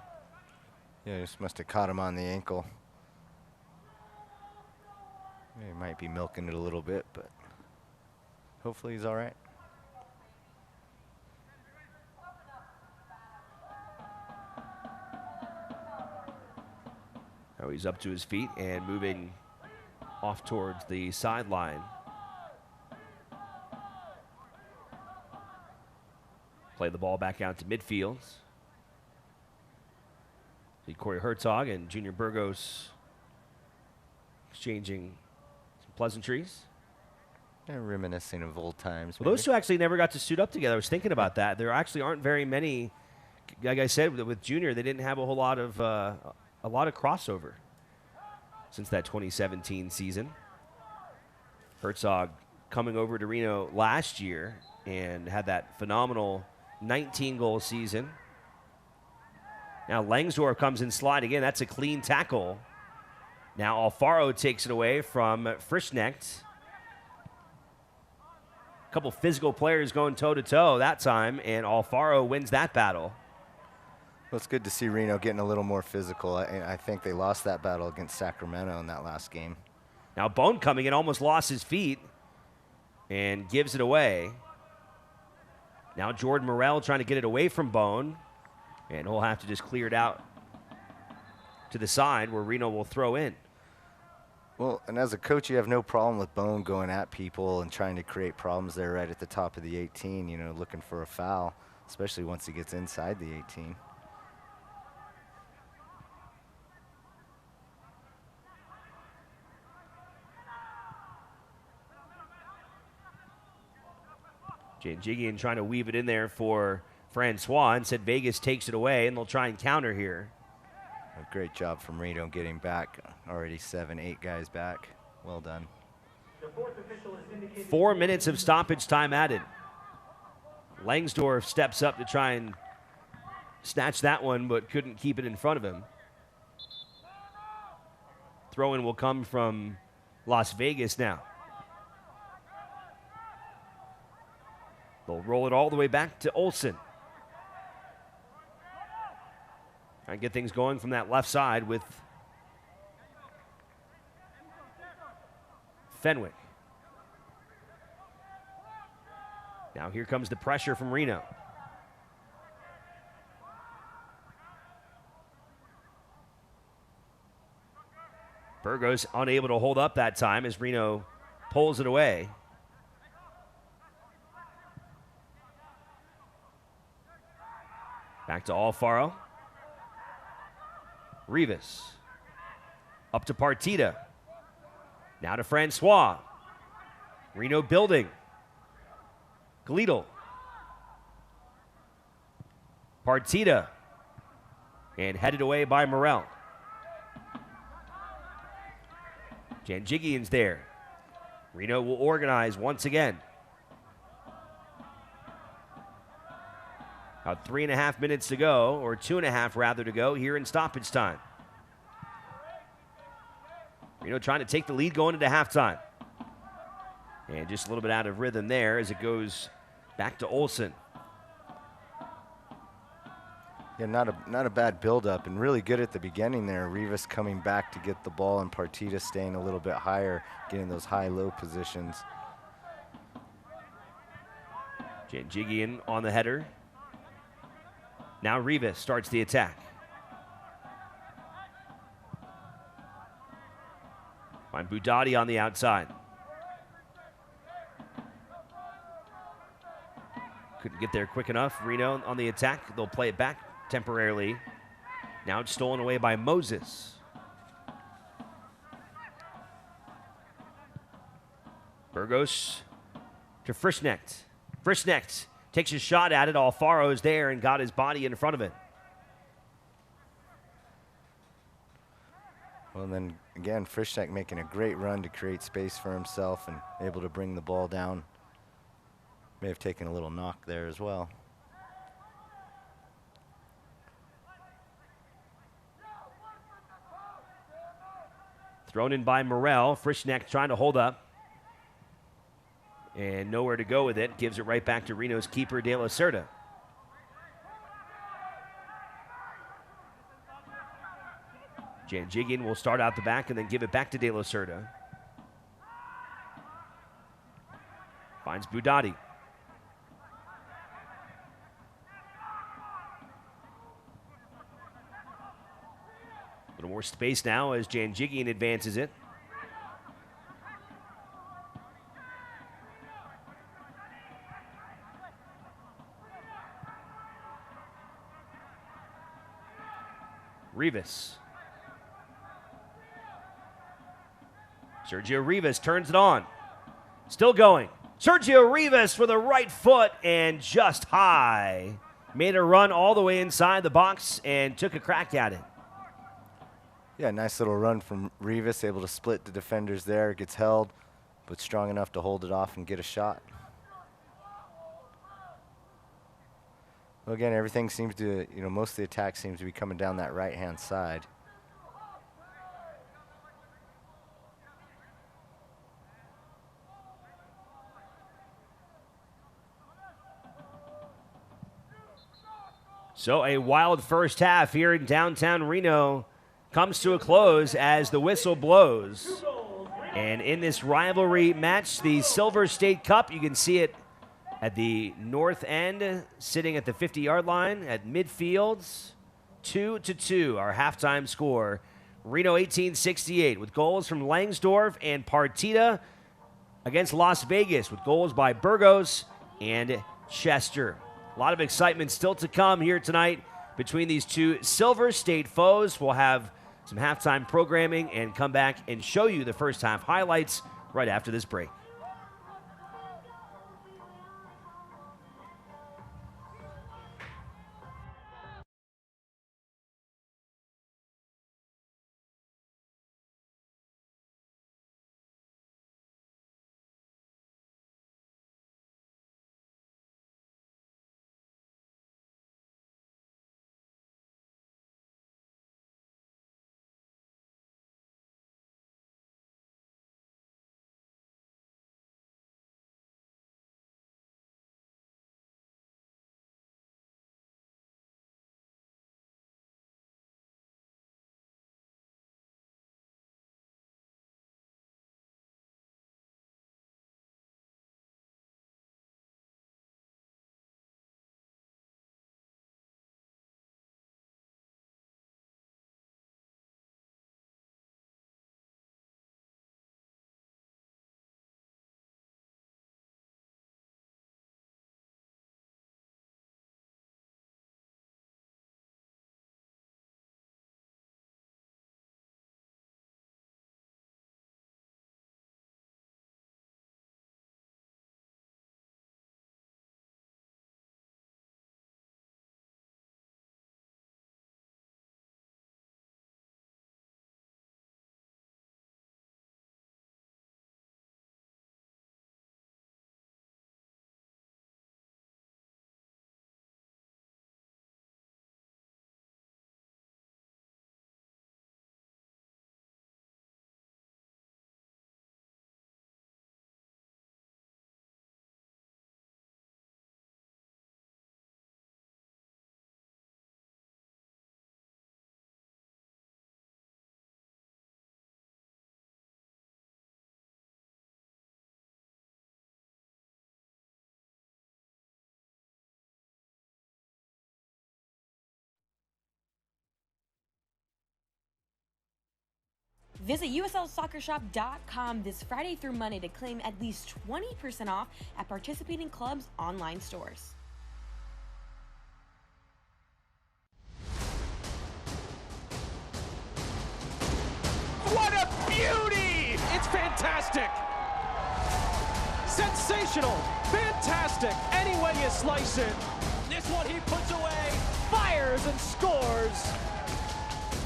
Yeah, he just must have caught him on the ankle. He might be milking it a little bit, but hopefully he's all right. Now he's up to his feet and moving off towards the sideline. Play the ball back out to midfield. See Corey Herzog and Junior Burgos exchanging some pleasantries. They're reminiscing of old times. Well, those two actually never got to suit up together. I was thinking about that. There actually aren't very many. Like I said, with Junior, they didn't have a whole lot of crossover since that 2017 season. Herzog coming over to Reno last year and had that phenomenal 19-goal season. Now Langsdorff comes in sliding in. That's a clean tackle. Now Alfaro takes it away from Frischknecht. A couple physical players going toe-to-toe that time, and Alfaro wins that battle. Well, it's good to see Reno getting a little more physical. I think they lost that battle against Sacramento in that last game. Now Bone coming in, almost lost his feet and gives it away. Now Jordan Morrell trying to get it away from Bone, and he'll have to just clear it out to the side where Reno will throw in. Well, and as a coach, you have no problem with Bone going at people and trying to create problems there right at the top of the 18, you know, looking for a foul, especially once he gets inside the 18. Janjigian trying to weave it in there for Francois, and said Vegas takes it away, and they'll try and counter here. A great job from Reno getting back. Already 7-8 guys back. Well done. 4 minutes of stoppage time added. Langsdorff steps up to try and snatch that one, but couldn't keep it in front of him. Throw-in will come from Las Vegas now. They'll roll it all the way back to Olsen. Try and get things going from that left side with Fenwick. Now here comes the pressure from Reno. Burgos unable to hold up that time as Reno pulls it away. Back to Alfaro. Rivas. Up to Partita. Now to Francois. Reno building. Gleedle. Partita. And headed away by Morrell. Janjigian's there. Reno will organize once again. About 3.5 minutes to go, or 2.5 rather to go here in stoppage time. Reno trying to take the lead going into halftime. And just a little bit out of rhythm there as it goes back to Olsen. Yeah, not a bad build-up, and really good at the beginning there. Rivas coming back to get the ball, and Partita staying a little bit higher, getting those high-low positions. Janjigian on the header. Now Rivas starts the attack. Find Budati on the outside. Couldn't get there quick enough. Reno on the attack. They'll play it back temporarily. Now it's stolen away by Moses. Burgos to Frischknecht. Frischknecht takes a shot at it. Alfaro's there and got his body in front of it. Well, and then again, Frischknecht making a great run to create space for himself and able to bring the ball down. May have taken a little knock there as well. Thrown in by Morrell. Frischknecht trying to hold up. And nowhere to go with it. Gives it right back to Reno's keeper, De La Cerda. Janjigian will start out the back and then give it back to De La Cerda. Finds Budati. A little more space now as Janjigian advances it. Rivas. Sergio Rivas turns it on. Still going. Sergio Rivas with a right foot and just high. Made a run all the way inside the box and took a crack at it. Yeah, nice little run from Rivas, able to split the defenders there. Gets held, but strong enough to hold it off and get a shot. Well, again, everything seems to, most of the attack seems to be coming down that right-hand side. So a wild first half here in downtown Reno comes to a close as the whistle blows. And in this rivalry match, the Silver State Cup, you can see it at the north end, sitting at the 50-yard line at midfield. 2-2, our halftime score. Reno 1868 with goals from Langsdorff and Partita against Las Vegas with goals by Burgos and Chester. A lot of excitement still to come here tonight between these two Silver State foes. We'll have some halftime programming and come back and show you the first half highlights right after this break. Visit USLSoccerShop.com this Friday through Monday to claim at least 20% off at participating clubs' online stores. What a beauty! It's fantastic! Sensational! Fantastic! Any way you slice it. This one he puts away, fires and scores!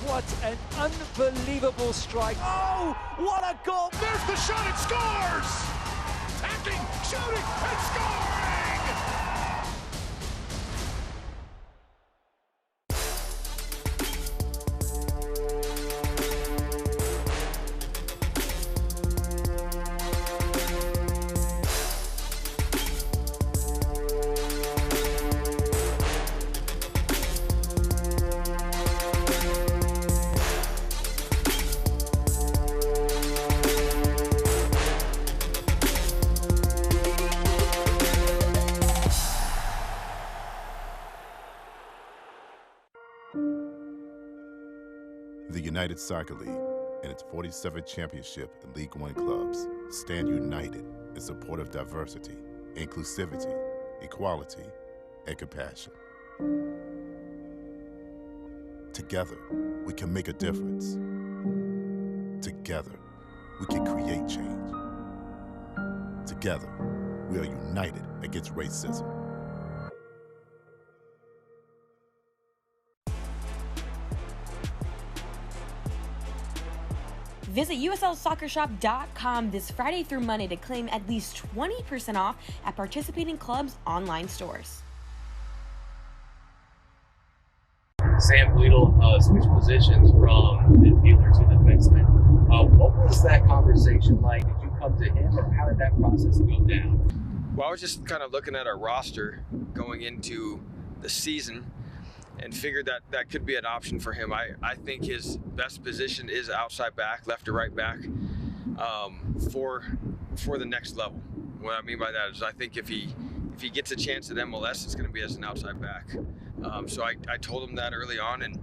What an unbelievable strike. Oh, what a goal! There's the shot, it scores! Attacking, shooting, and scoring! The United Soccer League and its 47th championship in League One clubs stand united in support of diversity, inclusivity, equality, and compassion. Together, we can make a difference. Together, we can create change. Together, we are united against racism. Visit USLSoccerShop.com this Friday through Monday to claim at least 20% off at participating clubs' online stores. Sam Weedle switched positions from midfielder to defenseman. What was that conversation like? Did you come to him, or how did that process go down? Well, I was just kind of looking at our roster going into the season, and figured that that could be an option for him. I think his best position is outside back, left or right back, for the next level. What I mean by that is I think if he gets a chance at MLS, it's going to be as an outside back. So I told him that early on, and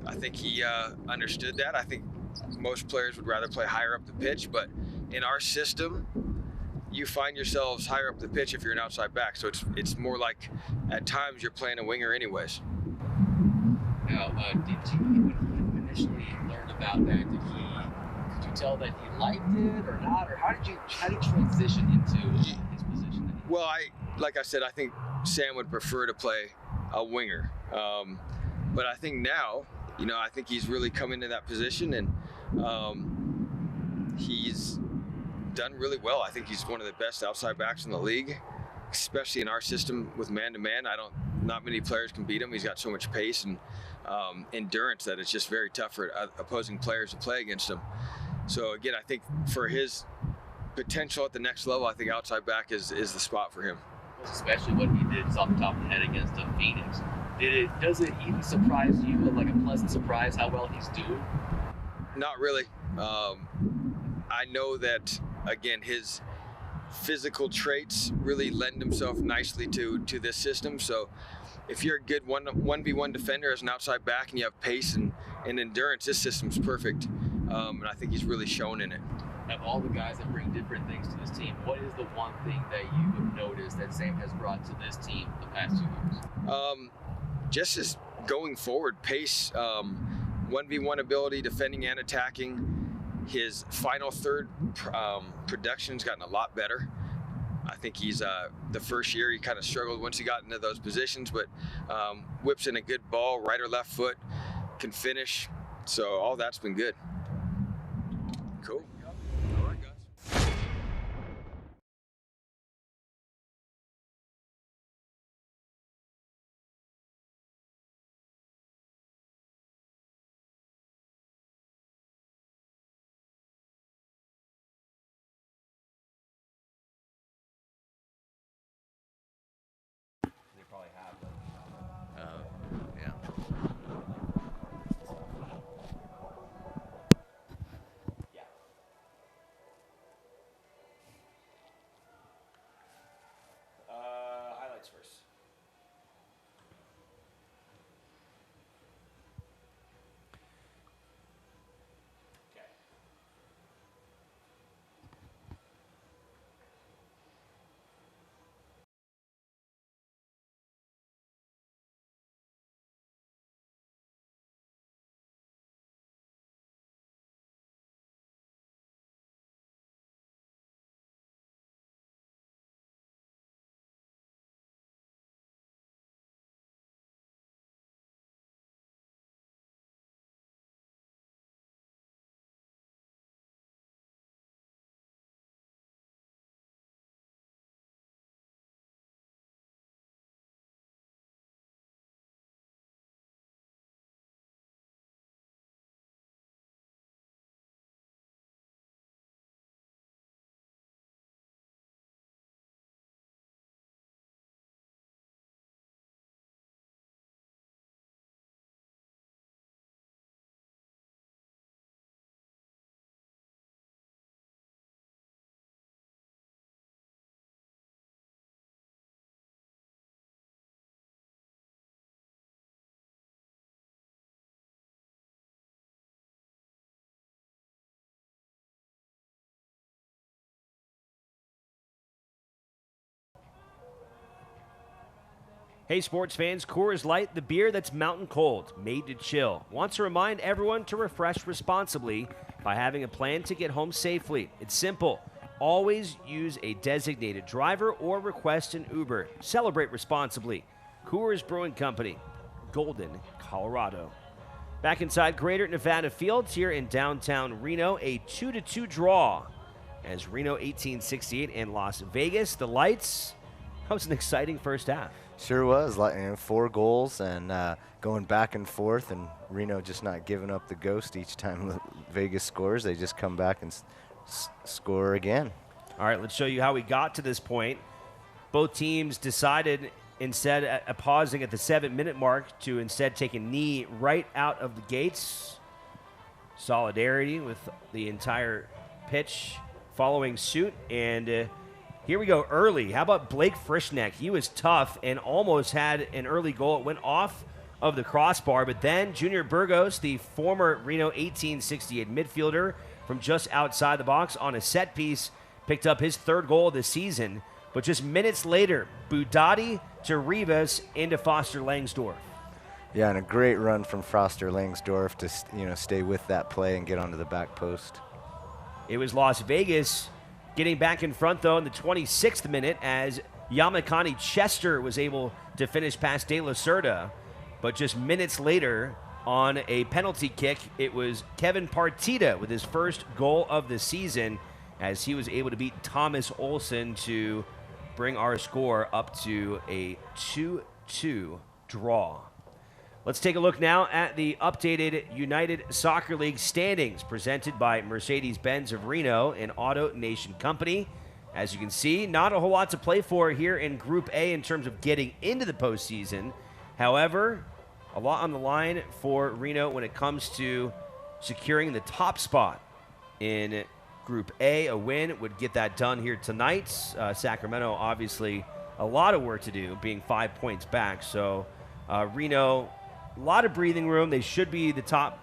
I think he understood that. I think most players would rather play higher up the pitch, but in our system, you find yourselves higher up the pitch if you're an outside back. So it's more like at times you're playing a winger anyways. Now, did you, when you initially learn about that, did you tell that he liked it or not, or how did you transition into his position? Well, like I said, I think Sam would prefer to play a winger, but I think now, I think he's really come into that position, and he's done really well. I think he's one of the best outside backs in the league, especially in our system with man-to-man. Not many players can beat him. He's got so much pace and endurance that it's just very tough for opposing players to play against him. So again, I think for his potential at the next level, I think outside back is the spot for him. Especially what he did off the top of the head against Phoenix. Does it even surprise you, like a pleasant surprise, how well he's doing? Not really. I know that, again, his physical traits really lend himself nicely to this system. So if you're a good 1v1 defender as an outside back and you have pace and endurance, this system's perfect. And I think he's really shown in it. Of all the guys that bring different things to this team, what is the one thing that you have noticed that Sam has brought to this team the past 2 years? Just as going forward, pace, 1v1 ability, defending and attacking. His final third production's gotten a lot better. I think he's the first year he kind of struggled once he got into those positions, but whips in a good ball, right or left foot, can finish. So all that's been good. Cool. All right, guys. They probably have them. Yeah. Highlights first. Okay. Hey sports fans, Coors Light, the beer that's mountain cold, made to chill, wants to remind everyone to refresh responsibly by having a plan to get home safely. It's simple. Always use a designated driver or request an Uber. Celebrate responsibly. Coors Brewing Company, Golden, Colorado. Back inside Greater Nevada Fields here in downtown Reno, a 2-2 draw as Reno 1868 and Las Vegas. The Lights, that was an exciting first half. Sure was, 4 goals and going back and forth, and Reno just not giving up the ghost each time Vegas scores. They just come back and score again. All right, let's show you how we got to this point. Both teams decided instead of pausing at the 7-minute mark to instead take a knee right out of the gates. Solidarity with the entire pitch following suit. And here we go early. How about Blake Frischneck? He was tough and almost had an early goal. It went off of the crossbar, but then Junior Burgos, the former Reno 1868 midfielder from just outside the box on a set piece, picked up his 3rd goal of the season. But just minutes later, Budati to Rivas into Foster Langsdorff. Yeah, and a great run from Foster Langsdorff to stay with that play and get onto the back post. It was Las Vegas getting back in front, though, in the 26th minute as Yamakani Chester was able to finish past De La Cerda. But just minutes later, on a penalty kick, it was Kevin Partita with his first goal of the season as he was able to beat Thomas Olsen to bring our score up to a 2-2 draw. Let's take a look now at the updated United Soccer League standings presented by Mercedes-Benz of Reno and Auto Nation Company. As you can see, not a whole lot to play for here in Group A in terms of getting into the postseason. However, a lot on the line for Reno when it comes to securing the top spot in Group A. A win would get that done here tonight. Sacramento, obviously, a lot of work to do, being 5 points back. So Reno, a lot of breathing room. They should be the top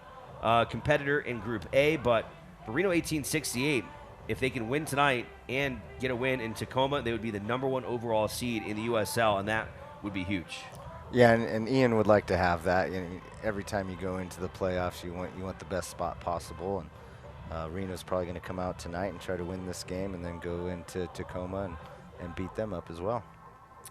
competitor in Group A, but for Reno 1868, if they can win tonight and get a win in Tacoma, they would be the #1 overall seed in the USL, and that would be huge. Yeah, and Ian would like to have that. Every time you go into the playoffs, you want the best spot possible, and Reno's probably going to come out tonight and try to win this game and then go into Tacoma and beat them up as well.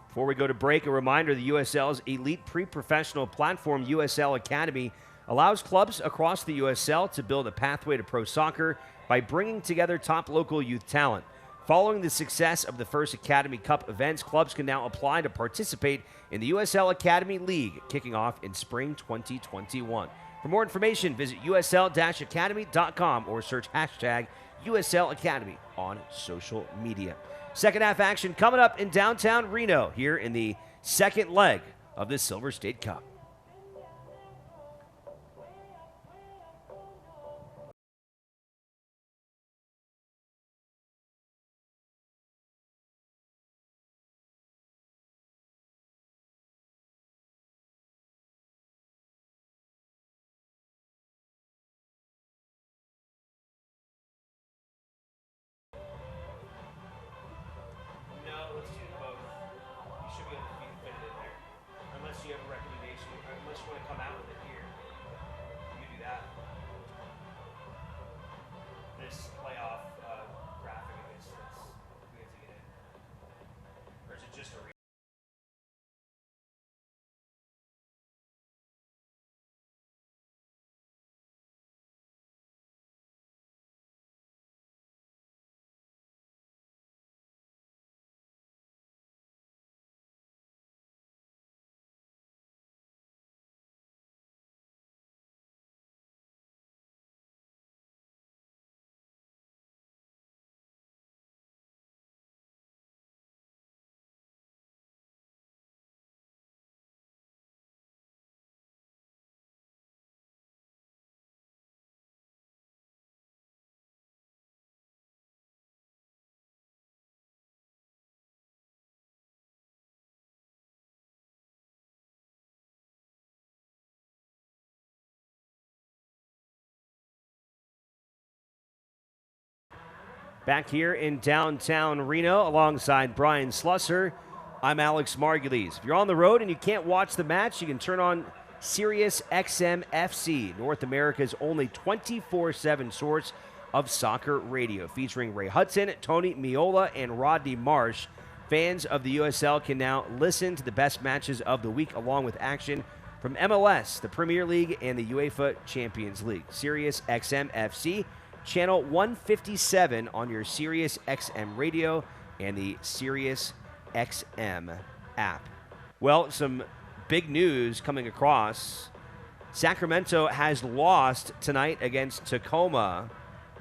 Before we go to break, a reminder, the USL's elite pre-professional platform, USL Academy, allows clubs across the USL to build a pathway to pro soccer by bringing together top local youth talent. Following the success of the first Academy Cup events, clubs can now apply to participate in the USL Academy League, kicking off in spring 2021. For more information, visit usl-academy.com or search hashtag USL Academy on social media. Second half action coming up in downtown Reno here in the second leg of the Silver State Cup. Back here in downtown Reno alongside Brian Slusser, I'm Alex Margulies. If you're on the road and you can't watch the match, you can turn on Sirius XM FC, North America's only 24/7 source of soccer radio, featuring Ray Hudson, Tony Miola, and Rodney Marsh. Fans of the USL can now listen to the best matches of the week along with action from MLS, the Premier League, and the UEFA Champions League. Sirius XM FC, channel 157 on your Sirius XM radio and the Sirius XM app. Well, some big news coming across. Sacramento has lost tonight against Tacoma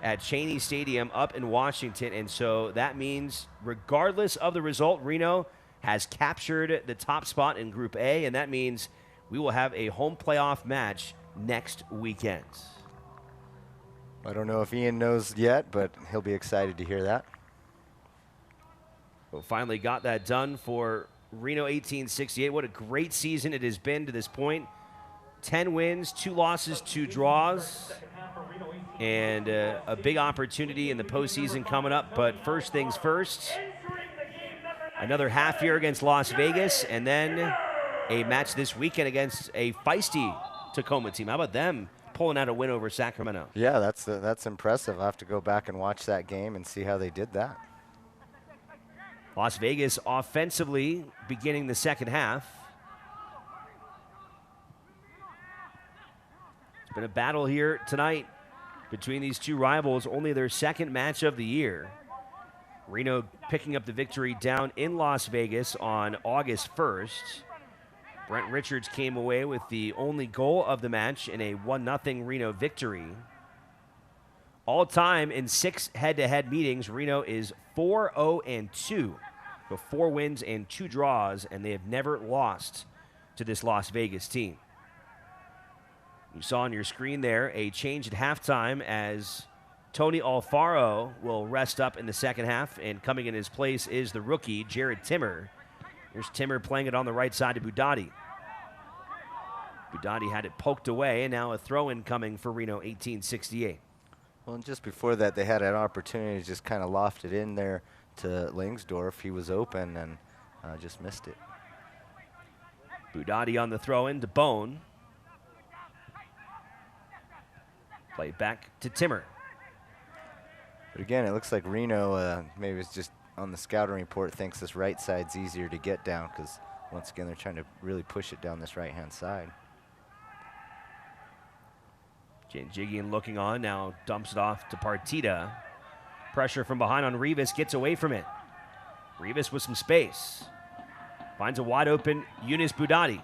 at Cheney Stadium up in Washington, and so that means regardless of the result, Reno has captured the top spot in Group A, and that means we will have a home playoff match next weekend. I don't know if Ian knows yet, but he'll be excited to hear that. Well, finally got that done for Reno 1868. What a great season it has been to this point. 10 wins, 2 losses, 2 draws, and a big opportunity in the postseason coming up. But first things first, another half year against Las Vegas, and then a match this weekend against a feisty Tacoma team. How about them pulling out a win over Sacramento? Yeah, that's impressive. I'll have to go back and watch that game and see how they did that. Las Vegas offensively beginning the second half. It's been a battle here tonight between these two rivals, only their second match of the year. Reno picking up the victory down in Las Vegas on August 1st. Brent Richards came away with the only goal of the match in a 1-0 Reno victory. All time in 6 head-to-head meetings, Reno is 4-0-2, with 4 wins and 2 draws, and they have never lost to this Las Vegas team. You saw on your screen there a change at halftime as Tony Alfaro will rest up in the second half, and coming in his place is the rookie, Jared Timmer. Here's Timmer playing it on the right side to Budati. Budati had it poked away, and now a throw-in coming for Reno 1868. Well, and just before that, they had an opportunity to just kind of loft it in there to Langsdorff. He was open and just missed it. Budati on the throw-in to Bone. Play back to Timmer. But again, it looks like Reno, maybe it's just on the scouting report, thinks this right side's easier to get down because, once again, they're trying to really push it down this right-hand side. Janjigian looking on, now dumps it off to Partita. Pressure from behind on Rivas, gets away from it. Rivas with some space. Finds a wide open Yunus Budati.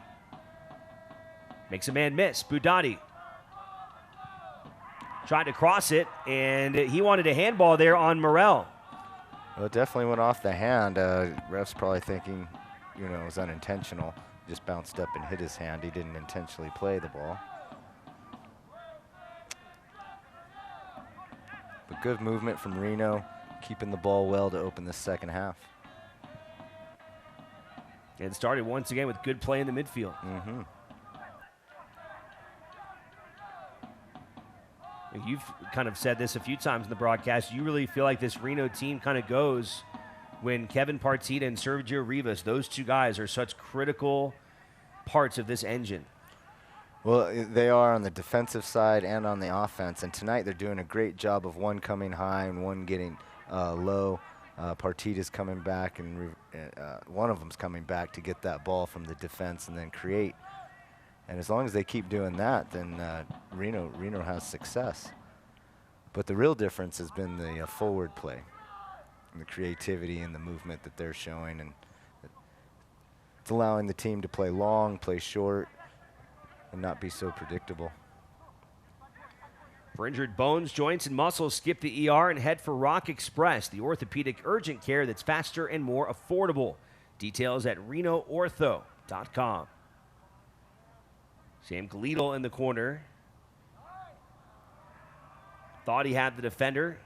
Makes a man miss. Budati tried to cross it, and he wanted a handball there on Morel. Well, it definitely went off the hand. Ref's probably thinking, it was unintentional. Just bounced up and hit his hand. He didn't intentionally play the ball. But good movement from Reno, keeping the ball well to open the second half. And started once again with good play in the midfield. Mm-hmm. You've kind of said this a few times in the broadcast. You really feel like this Reno team kind of goes when Kevin Partita and Sergio Rivas, those two guys are such critical parts of this engine. Well, they are on the defensive side and on the offense. And tonight they're doing a great job of one coming high and one getting low. Partita's coming back, and one of them's coming back to get that ball from the defense and then create. And as long as they keep doing that, then Reno has success. But the real difference has been the forward play and the creativity and the movement that they're showing. And it's allowing the team to play long, play short, and not be so predictable. For injured bones, joints, and muscles, skip the ER and head for Rock Express, the orthopedic urgent care that's faster and more affordable. Details at renoortho.com. Sam Gleedle in the corner. Thought he had the defender.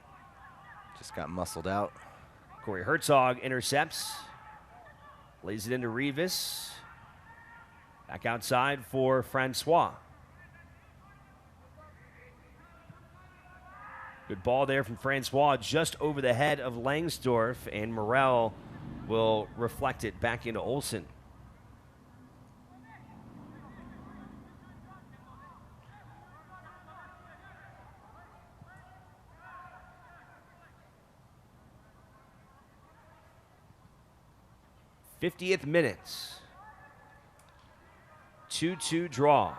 Just got muscled out. Corey Herzog intercepts. Lays it into Rivas. Back outside for Francois. Good ball there from Francois, just over the head of Langsdorff, and Morel will reflect it back into Olsen. '50th minutes. 2-2 draw.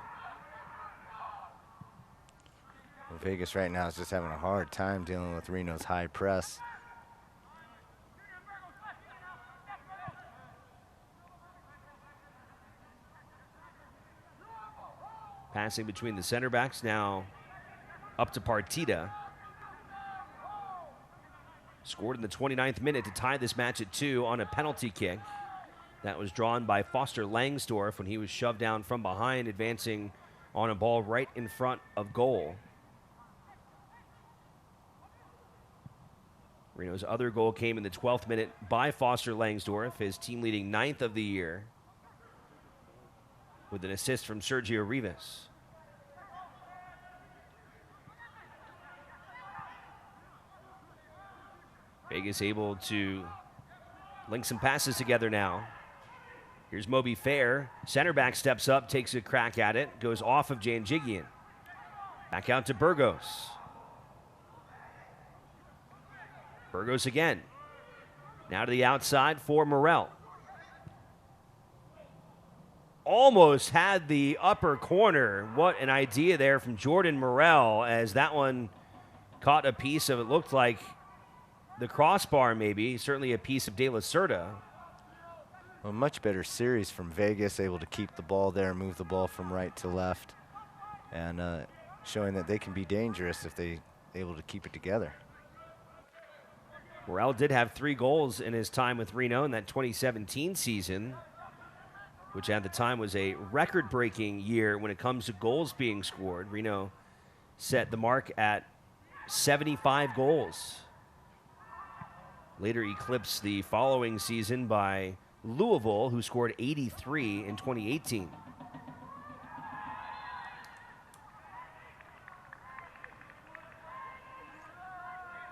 Well, Vegas right now is just having a hard time dealing with Reno's high press. Passing between the center backs, now up to Partita. Scored in the 29th minute to tie this match at 2 on a penalty kick. That was drawn by Foster Langsdorff when he was shoved down from behind, advancing on a ball right in front of goal. Reno's other goal came in the 12th minute by Foster Langsdorff, his team-leading 9th of the year, with an assist from Sergio Rivas. Vegas able to link some passes together now. Here's Moby Fair. Center back steps up, takes a crack at it, goes off of Janjigian. Back out to Burgos. Burgos again. Now to the outside for Morel. Almost had the upper corner. What an idea there from Jordan Morel, as that one caught a piece of, it looked like the crossbar maybe, certainly a piece of De La Cerda. A much better series from Vegas, able to keep the ball there, move the ball from right to left, and showing that they can be dangerous if they able to keep it together. Morel did have 3 goals in his time with Reno in that 2017 season, which at the time was a record-breaking year when it comes to goals being scored. Reno set the mark at 75 goals. Later eclipsed the following season by Louisville, who scored 83 in 2018.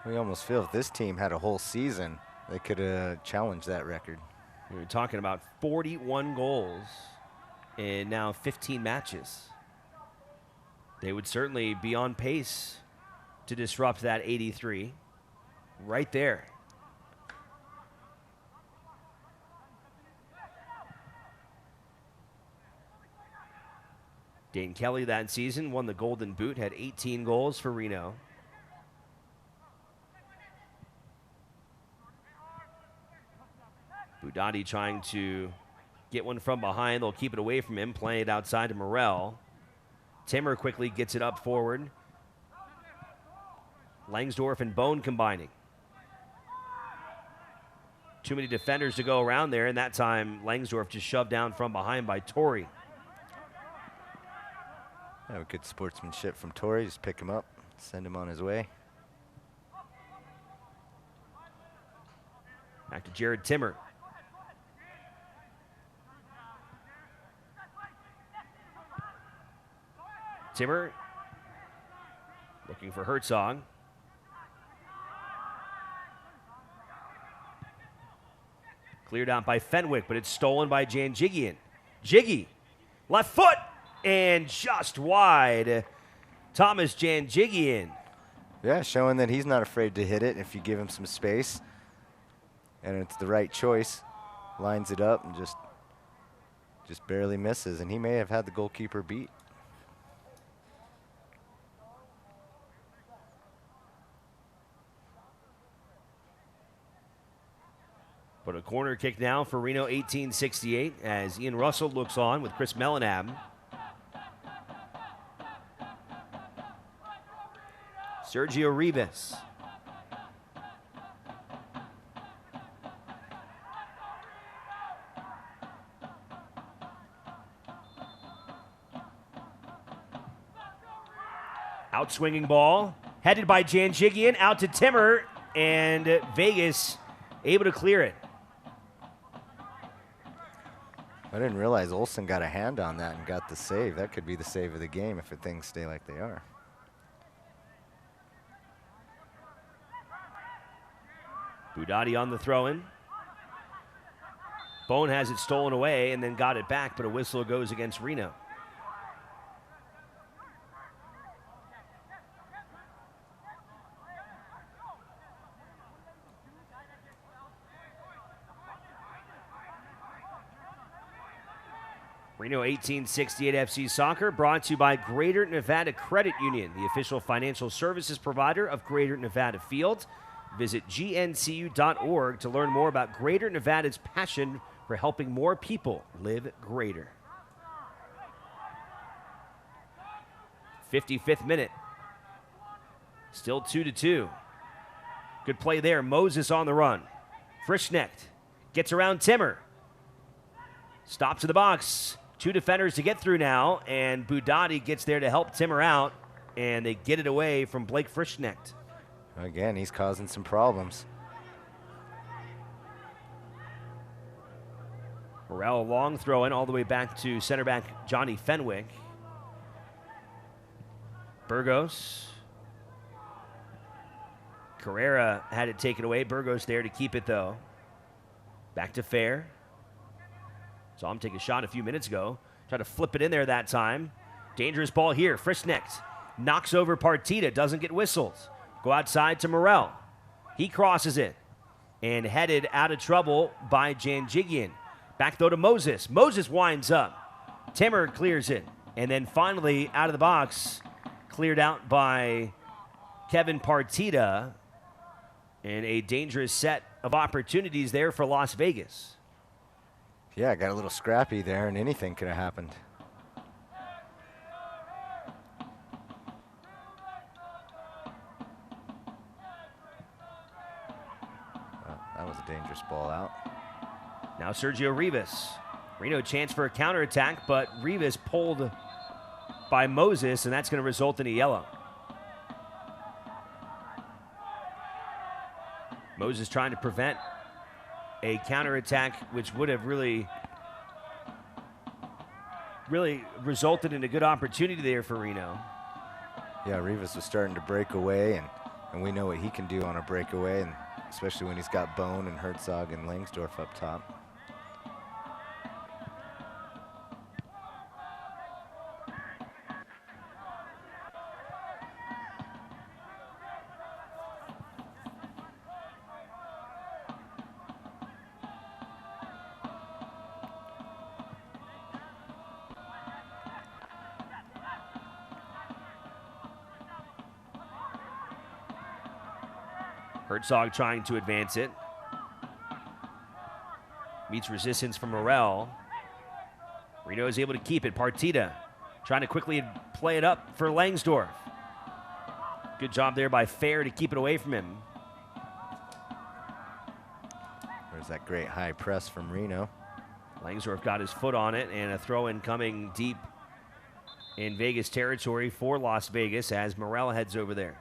We almost feel if this team had a whole season, they could have challenged that record. We were talking about 41 goals in now 15 matches. They would certainly be on pace to disrupt that 83 right there. Dane Kelly that season won the Golden Boot, had 18 goals for Reno. Budati trying to get one from behind. They'll keep it away from him, playing it outside to Morel. Timmer quickly gets it up forward. Langsdorff and Bone combining. Too many defenders to go around there, and that time Langsdorff just shoved down from behind by Torrey. Yeah, good sportsmanship from Torrey. Just pick him up, send him on his way. Back to Jared Timmer. Timmer looking for Herzog. Cleared out by Fenwick, but it's stolen by Janjigian. Jiggy, left foot, and just wide. Thomas Janjigian. Yeah, showing that he's not afraid to hit it if you give him some space. And it's the right choice. Lines it up and just barely misses. And he may have had the goalkeeper beat. But a corner kick now for Reno 1868 as Ian Russell looks on with Chris Melanab. Sergio Rivas. Outswinging ball, headed by Janjigian, out to Timmer, and Vegas able to clear it. I didn't realize Olsen got a hand on that and got the save. That could be the save of the game if things stay like they are. Budati on the throw-in. Bone has it stolen away and then got it back, but a whistle goes against Reno. Reno 1868 FC Soccer brought to you by Greater Nevada Credit Union, the official financial services provider of Greater Nevada Field. Visit gncu.org to learn more about Greater Nevada's passion for helping more people live greater. 55th minute. Still 2-2. Good play there. Moses on the run. Frischknecht gets around Timmer. Stops in the box. 2 defenders to get through now, and Budati gets there to help Timmer out, and they get it away from Blake Frischknecht. Again, he's causing some problems. Morrell long throw in all the way back to center back Johnny Fenwick. Burgos. Carrera had it taken away. Burgos there to keep it, though. Back to Fair. Saw him take a shot a few minutes ago. Tried to flip it in there that time. Dangerous ball here. Frischknecht knocks over Partita. Doesn't get whistled. Go outside to Morrell. He crosses it. And headed out of trouble by Janjigian. Back, though, to Moses. Moses winds up. Timmer clears it. And then finally, out of the box, cleared out by Kevin Partita. And a dangerous set of opportunities there for Las Vegas. Yeah, got a little scrappy there, and anything could have happened. That was a dangerous ball out. Now Sergio Rivas. Reno chance for a counterattack, but Rivas pulled by Moses, and that's going to result in a yellow. Moses trying to prevent a counterattack, which would have really resulted in a good opportunity there for Reno. Yeah, Rivas was starting to break away, and we know what he can do on a breakaway, and especially when he's got Bone and Herzog and Langsdorff up top. Herzog trying to advance it. Meets resistance from Morrell. Reno is able to keep it. Partita trying to quickly play it up for Langsdorff. Good job there by Fair to keep it away from him. There's that great high press from Reno. Langsdorff got his foot on it, and a throw-in coming deep in Vegas territory for Las Vegas as Morrell heads over there.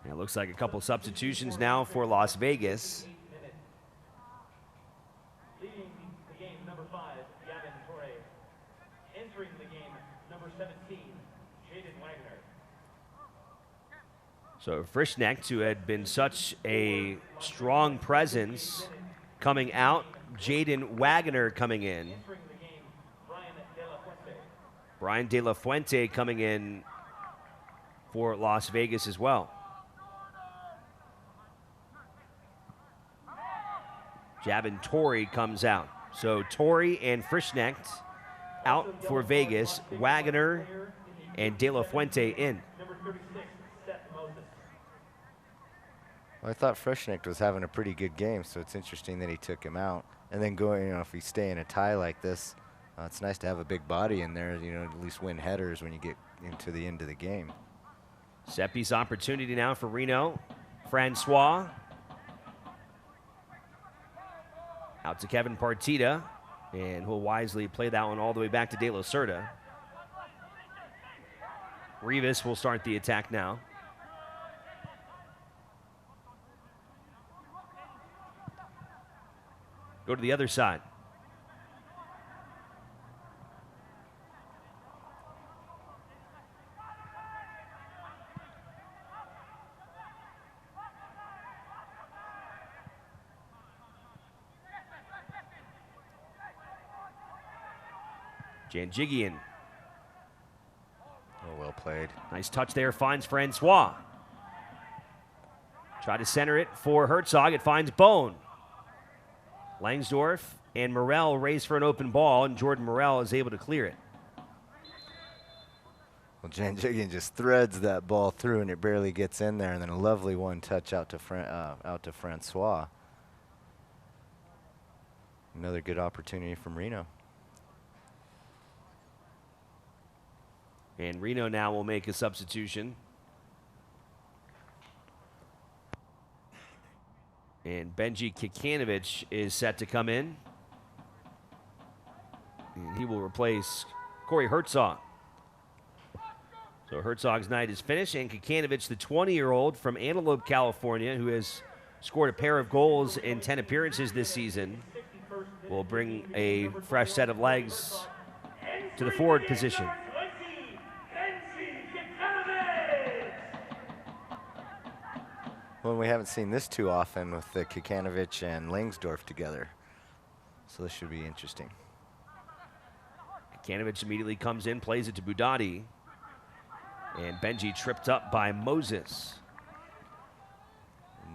It looks like a couple substitutions now for Las Vegas. Leading the game, number 5, Gavin Torre. Entering the game, number 17, Jaden Wagner. So Frischknecht, who had been such a strong presence coming out, Jaden Wagner coming in. Entering the game, Brian De La Fuente. Brian De La Fuente coming in for Las Vegas as well. Javin Torrey comes out. So Torrey and Frischknecht out for Vegas. Wagner and De La Fuente in. Number 36, Seth Moses. Well, I thought Frischknecht was having a pretty good game, so it's interesting that he took him out. And then going, if we stay in a tie like this, it's nice to have a big body in there, at least win headers when you get into the end of the game. Seppi's opportunity now for Reno. Francois. Out to Kevin Partita, and he'll wisely play that one all the way back to De La Cerda. Rivas will start the attack now. Go to the other side. Janjigian. Oh, well played. Nice touch there, finds Francois. Try to center it for Herzog. It finds Bone. Langsdorff and Morrell race for an open ball, and Jordan Morrell is able to clear it. Well, Janjigian just threads that ball through, and it barely gets in there, and then a lovely one-touch out to Francois. Another good opportunity from Reno. And Reno now will make a substitution. And Benji Kikanovich is set to come in. And he will replace Corey Herzog. So Herzog's night is finished, and Kikanovich, the 20-year-old from Antelope, California, who has scored a pair of goals in 10 appearances this season, will bring a fresh set of legs to the forward position. Well, we haven't seen this too often with the Kikanovich and Langsdorff together. So this should be interesting. Kikanovich immediately comes in, plays it to Budati. And Benji tripped up by Moses.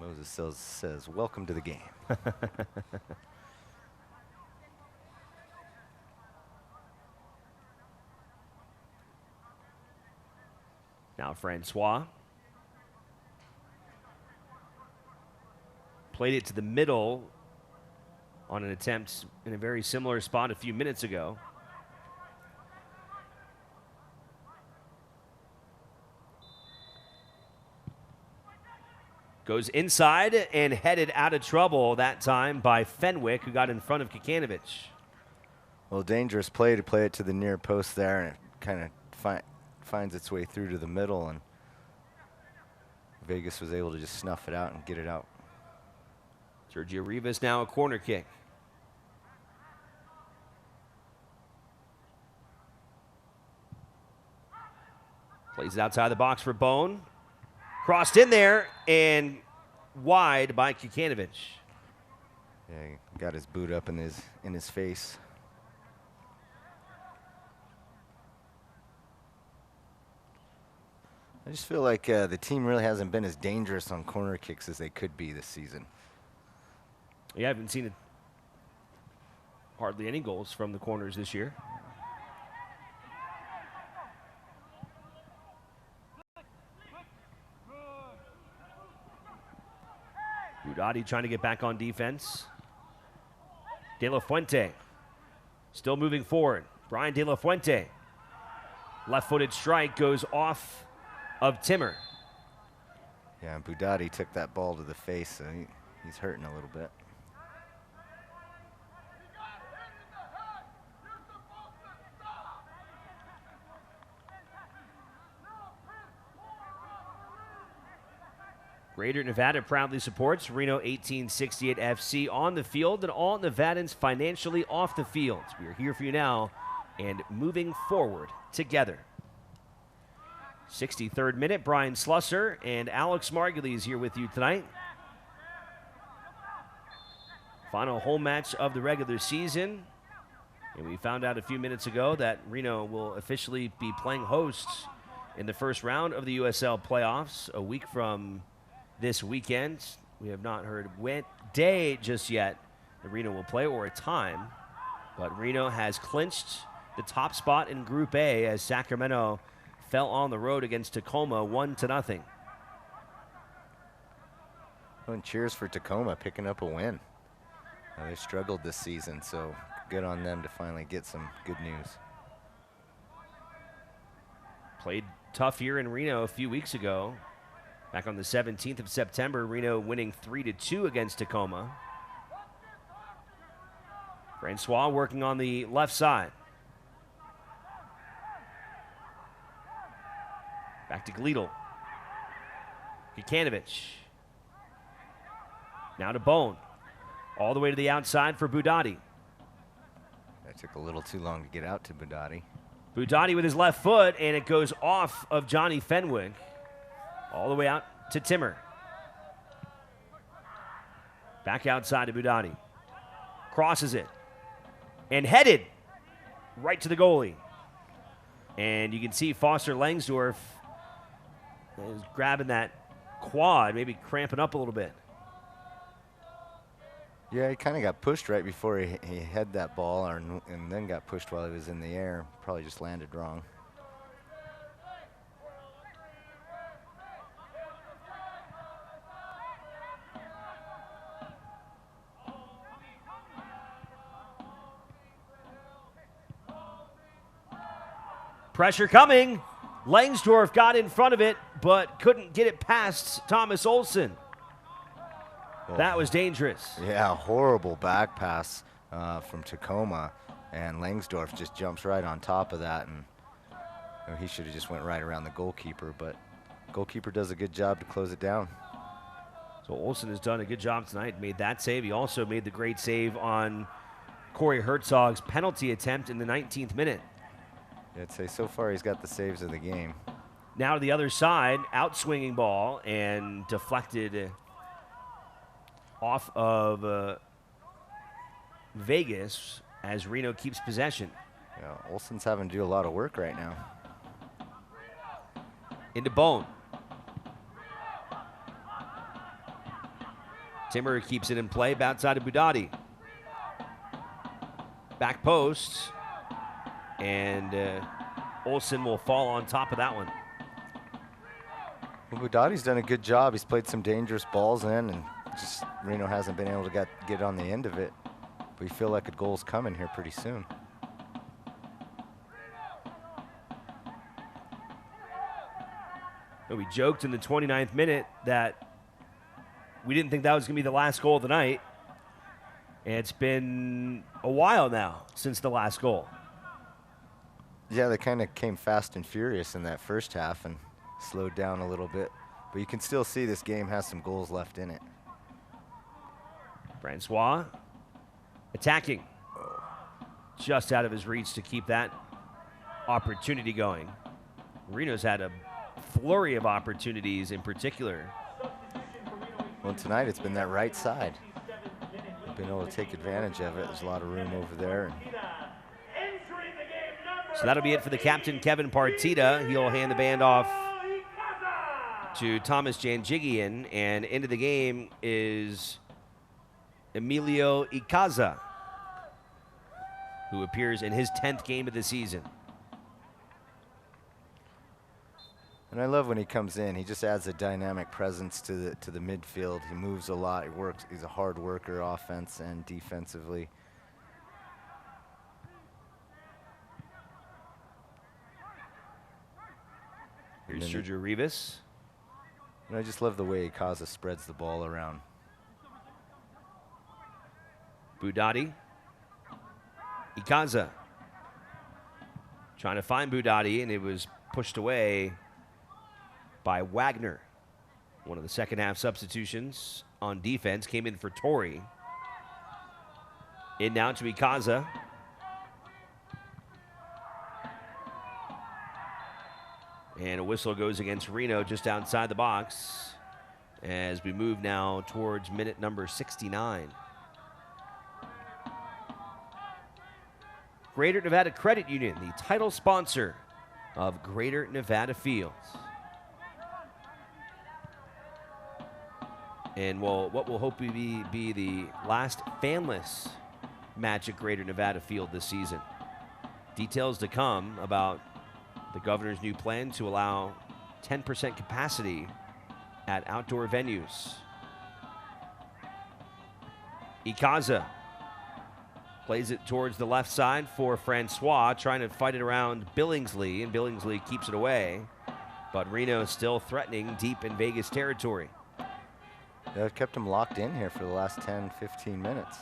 Moses says, welcome to the game. Now Francois. Played it to the middle on an attempt in a very similar spot a few minutes ago. Goes inside and headed out of trouble that time by Fenwick, who got in front of Kikanovich. Well, dangerous play to play it to the near post there, and it kind of finds its way through to the middle, and Vegas was able to just snuff it out and get it out. Sergio Rivas now a corner kick. Plays it outside the box for Bone. Crossed in there and wide by Kikanovich. Yeah, he got his boot up in his face. I just feel like the team really hasn't been as dangerous on corner kicks as they could be this season. Yeah, I haven't seen hardly any goals from the corners this year. Budati trying to get back on defense. De La Fuente still moving forward. Brian De La Fuente. Left-footed strike goes off of Timmer. Yeah, and Budati took that ball to the face, so he's hurting a little bit. Greater Nevada proudly supports Reno 1868 FC on the field and all Nevadans financially off the field. We are here for you now and moving forward together. 63rd minute, Brian Slusser and Alex Margulies here with you tonight. Final home match of the regular season. And we found out a few minutes ago that Reno will officially be playing hosts in the first round of the USL playoffs a week from this weekend. We have not heard what day just yet that Reno will play or a time, but Reno has clinched the top spot in Group A as Sacramento fell on the road against Tacoma 1-0. Oh, and cheers for Tacoma picking up a win. They struggled this season, so good on them to finally get some good news. Played tough here in Reno a few weeks ago. Back on the 17th of September, Reno winning 3-2 against Tacoma. Francois working on the left side. Back to Gleedle. Kikanovich. Now to Bone. All the way to the outside for Budati. That took a little too long to get out to Budati. Budati with his left foot, and it goes off of Johnny Fenwick. All the way out to Timmer. Back outside to Budati. Crosses it. And headed right to the goalie. And you can see Foster Langsdorff is grabbing that quad, maybe cramping up a little bit. Yeah, he kind of got pushed right before he had that ball, and then got pushed while he was in the air. Probably just landed wrong. Pressure coming. Langsdorff got in front of it, but couldn't get it past Thomas Olsen. That was dangerous. Yeah, horrible back pass from Tacoma, and Langsdorff just jumps right on top of that, and he should have just went right around the goalkeeper, but goalkeeper does a good job to close it down. So Olsen has done a good job tonight, made that save. He also made the great save on Corey Herzog's penalty attempt in the 19th minute. I'd say so far he's got the saves of the game. Now to the other side, outswinging ball and deflected off of Vegas as Reno keeps possession. Yeah, Olsen's having to do a lot of work right now. Into Bone. Timmer keeps it in play, outside of Budati. Back post, and Olsen will fall on top of that one. Well, Budati's done a good job. He's played some dangerous balls in, and just Reno hasn't been able to get on the end of it. But we feel like a goal's coming here pretty soon. We joked in the 29th minute that we didn't think that was going to be the last goal of the night. And it's been a while now since the last goal. Yeah, they kind of came fast and furious in that first half and slowed down a little bit. But you can still see this game has some goals left in it. Francois attacking. Just out of his reach to keep that opportunity going. Reno's had a flurry of opportunities in particular. Well, tonight it's been that right side. They've been able to take advantage of it. There's a lot of room over there. So that'll be it for the captain, Kevin Partita. He'll hand the band off to Thomas Janjigian, and into the game is Emilio Icaza, who appears in his 10th game of the season. And I love when he comes in. He just adds a dynamic presence to the midfield. He moves a lot. He works. He's a hard worker, offense and defensively. Here's Sergio Rivas. And I just love the way Icaza spreads the ball around. Budati. Icaza. Trying to find Budati, and it was pushed away by Wagner. One of the second half substitutions on defense came in for Torrey. In now to Icaza. And a whistle goes against Reno just outside the box as we move now towards minute number 69. Greater Nevada Credit Union, the title sponsor of Greater Nevada Fields. And what will hopefully be the last fanless match at Greater Nevada Field this season. Details to come about the governor's new plan to allow 10% capacity at outdoor venues. Icaza plays it towards the left side for Francois, trying to fight it around Billingsley, and Billingsley keeps it away. But Reno is still threatening deep in Vegas territory. They've kept him locked in here for the last 10, 15 minutes.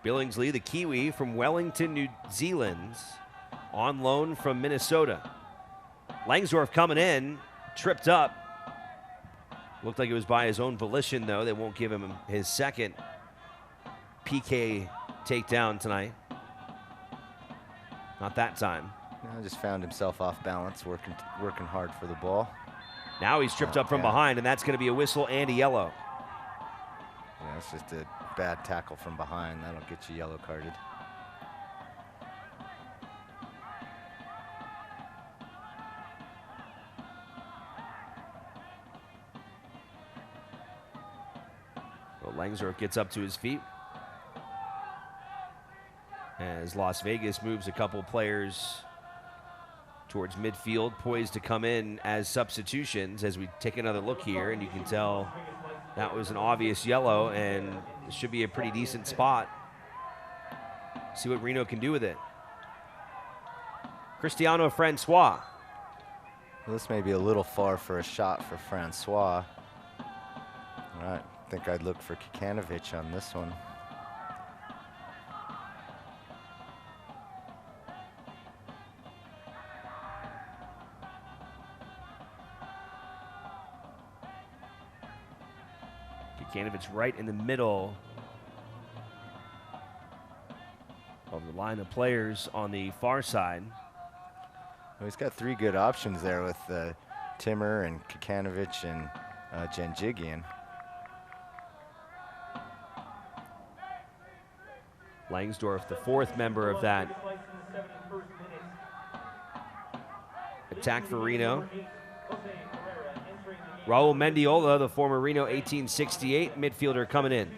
Billingsley, the Kiwi from Wellington, New Zealand, on loan from Minnesota. Langsdorff coming in, tripped up. Looked like it was by his own volition, though. They won't give him his second PK takedown tonight. Not that time. No, just found himself off balance, working hard for the ball. Now he's tripped up from behind, and that's going to be a whistle and a yellow. Yeah, it's just a bad tackle from behind. That'll get you yellow carded. Well, Langsdorff gets up to his feet as Las Vegas moves a couple players towards midfield, poised to come in as substitutions as we take another look here, and you can tell that was an obvious yellow, and it should be a pretty decent spot. See what Reno can do with it. Cristiano Francois. This may be a little far for a shot for Francois. All right, I think I'd look for Kikanovic on this one. Kikanovic right in the middle of the line of players on the far side. Well, he's got three good options there with Timmer and Kikanovic and Janjigian. Langsdorff, the fourth member of that attack for Reno. Raul Mendiola, the former Reno 1868 midfielder, coming in.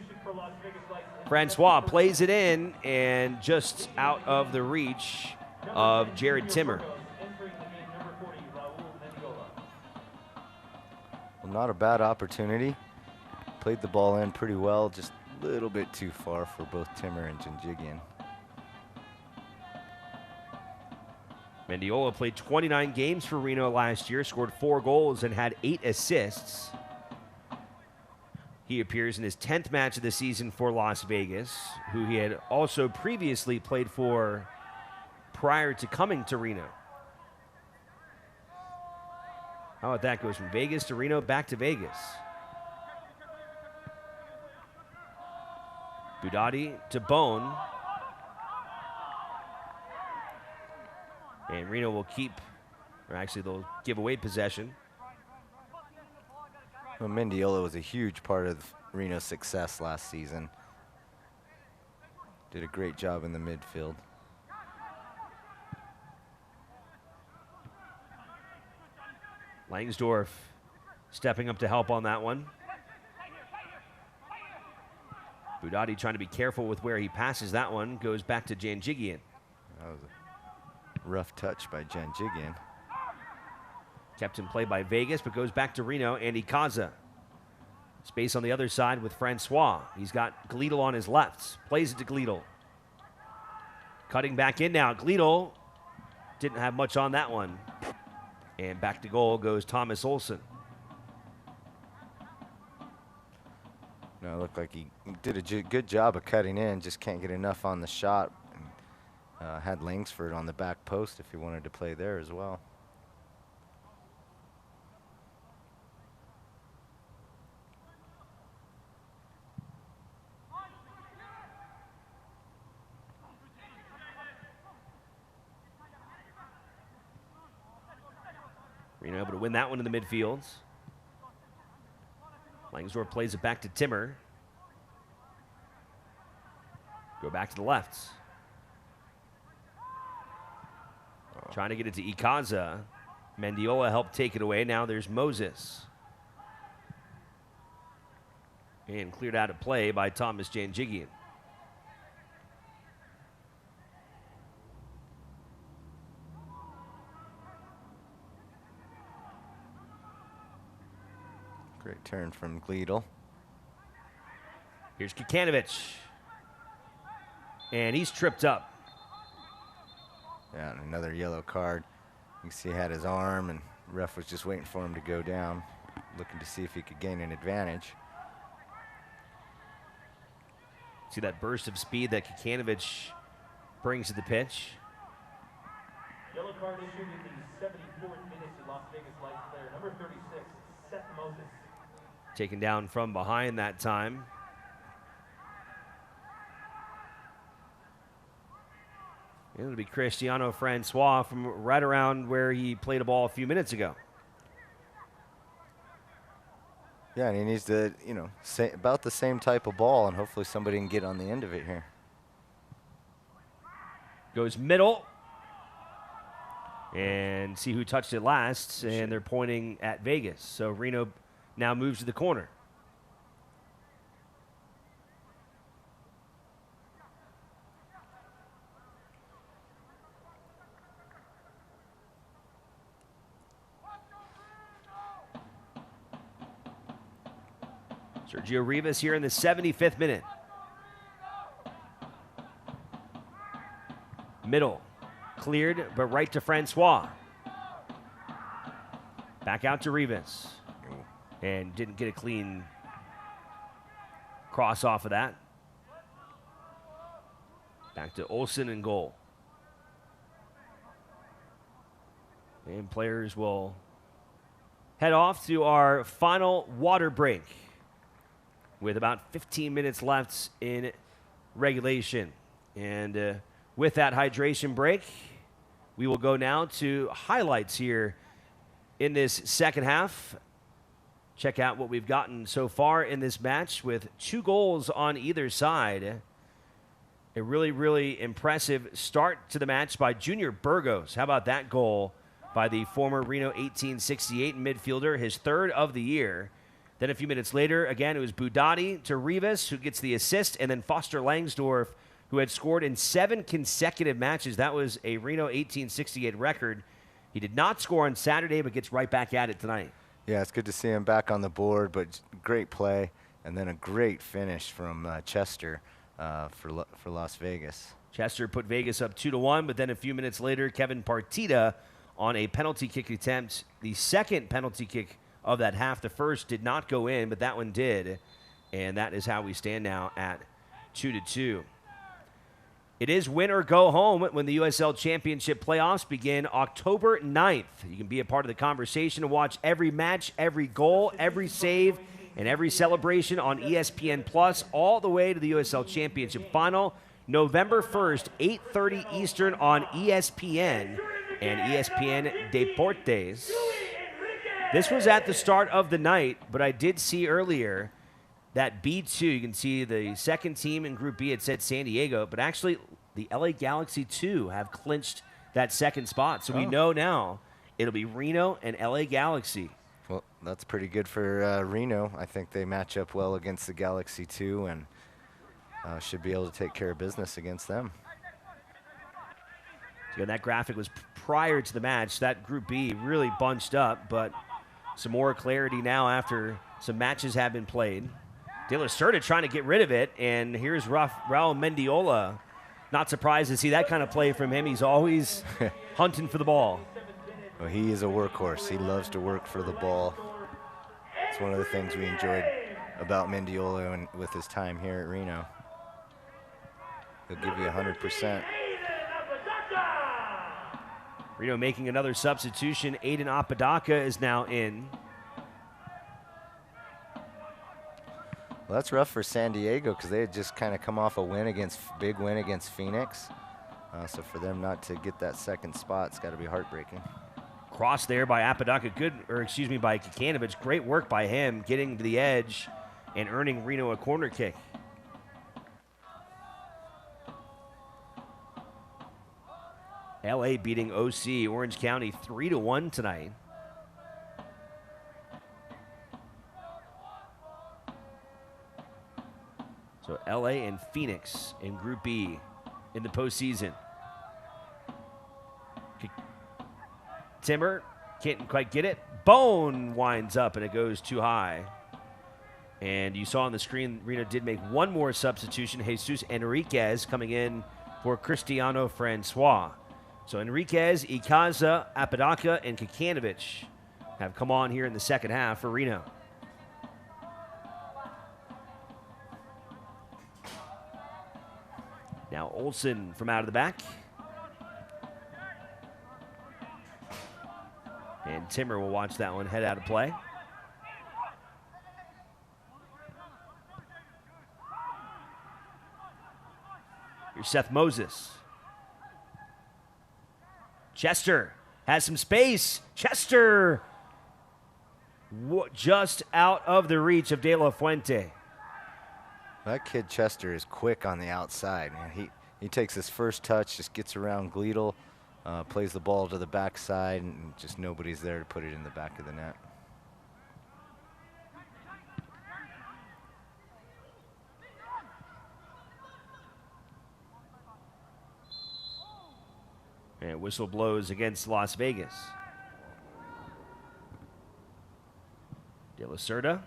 Francois plays it in and just out of the reach of Jared Timmer. Well, not a bad opportunity. Played the ball in pretty well, just a little bit too far for both Timmer and Janjigian. Mendiola played 29 games for Reno last year, scored 4 goals and had 8 assists. He appears in his 10th match of the season for Las Vegas, who he had also previously played for prior to coming to Reno. How about that? Goes from Vegas to Reno, back to Vegas. Budati to Bone. And Reno will keep, or actually they'll give away possession. Well, Mendiola was a huge part of Reno's success last season. Did a great job in the midfield. Langsdorff stepping up to help on that one. Budati trying to be careful with where he passes that one. Goes back to Janjigian. That was a rough touch by Janjigian. Kept in play by Vegas, but goes back to Reno. Andy Kaza. Space on the other side with Francois. He's got Gleedle on his left. Plays it to Gleedle. Cutting back in now. Gleedle didn't have much on that one. And back to goal goes Thomas Olsen. No, it looked like he did a good job of cutting in, just can't get enough on the shot. And, had Langsford on the back post if he wanted to play there as well. Reno able to win that one in the midfield. Langsdorff plays it back to Timmer. Go back to the left. Trying to get it to Ikaza. Mendiola helped take it away. Now there's Moses. And cleared out of play by Thomas Janjigian. Great turn from Gleedle. Here's Kikanovic. And he's tripped up. Yeah, and another yellow card. You can see he had his arm, and ref was just waiting for him to go down, looking to see if he could gain an advantage. See that burst of speed that Kikanovic brings to the pitch. Yellow card issued in the 74th minute to Las Vegas Lights player number 36, Seth Moses. Taken down from behind that time. It'll be Cristiano Francois from right around where he played a ball a few minutes ago. Yeah, and he needs to, you know, say about the same type of ball, and hopefully somebody can get on the end of it here. Goes middle. And see who touched it last, and they're pointing at Vegas. So Reno now moves to the corner. Sergio Rivas here in the 75th minute. Middle. Cleared, but right to Francois. Back out to Rivas. And didn't get a clean cross off of that. Back to Olsen in goal. And players will head off to our final water break with about 15 minutes left in regulation. And with that hydration break, we will go now to highlights here in this second half. Check out what we've gotten so far in this match with 2 goals on either side. A really, really impressive start to the match by Junior Burgos. How about that goal by the former Reno 1868 midfielder, his 3rd of the year. Then a few minutes later, again, it was Budati to Rivas, who gets the assist, and then Foster Langsdorff, who had scored in 7 consecutive matches. That was a Reno 1868 record. He did not score on Saturday, but gets right back at it tonight. Yeah, it's good to see him back on the board, but great play, and then a great finish from Chester for Las Vegas. Chester put Vegas up 2-1, but then a few minutes later, Kevin Partita on a penalty kick attempt. The second penalty kick of that half. The first did not go in, but that one did, and that is how we stand now at 2-2. It is win or go home when the USL Championship playoffs begin October 9th. You can be a part of the conversation and watch every match, every goal, every save, and every celebration on ESPN Plus all the way to the USL Championship final, November 1st, 8:30 Eastern on ESPN and ESPN Deportes. This was at the start of the night, but I did see earlier that B2, you can see the second team in Group B, it said San Diego, but actually the LA Galaxy 2 have clinched that second spot. So we know now it'll be Reno and LA Galaxy. Well, that's pretty good for Reno. I think they match up well against the Galaxy 2 and should be able to take care of business against them. So that graphic was prior to the match. That Group B really bunched up, but some more clarity now after some matches have been played. De La Cerda trying to get rid of it, and here's Raul Mendiola. Not surprised to see that kind of play from him. He's always hunting for the ball. Well, he is a workhorse. He loves to work for the ball. It's one of the things we enjoyed about Mendiola and with his time here at Reno. He'll give you 100%. Reno making another substitution. Aiden Apodaca is now in. Well, that's rough for San Diego because they had just kind of come off a big win against Phoenix. So for them not to get that second spot, it's got to be heartbreaking. Cross there by Apodaca, by Kikanovich. Great work by him, getting to the edge and earning Reno a corner kick. LA beating OC, Orange County 3-1 tonight. So LA and Phoenix in Group B in the postseason. Timmer can't quite get it. Bone winds up and it goes too high. And you saw on the screen, Reno did make one more substitution. Jesus Enriquez coming in for Cristiano Francois. So Enriquez, Icaza, Apodaca, and Kikanovich have come on here in the second half for Reno. Now Olsen from out of the back. And Timmer will watch that one head out of play. Here's Seth Moses. Chester has some space. Chester just out of the reach of De La Fuente. That kid Chester is quick on the outside. Man. He takes his first touch, just gets around Gleedle, plays the ball to the backside, and just nobody's there to put it in the back of the net. And whistle blows against Las Vegas. De La Cerda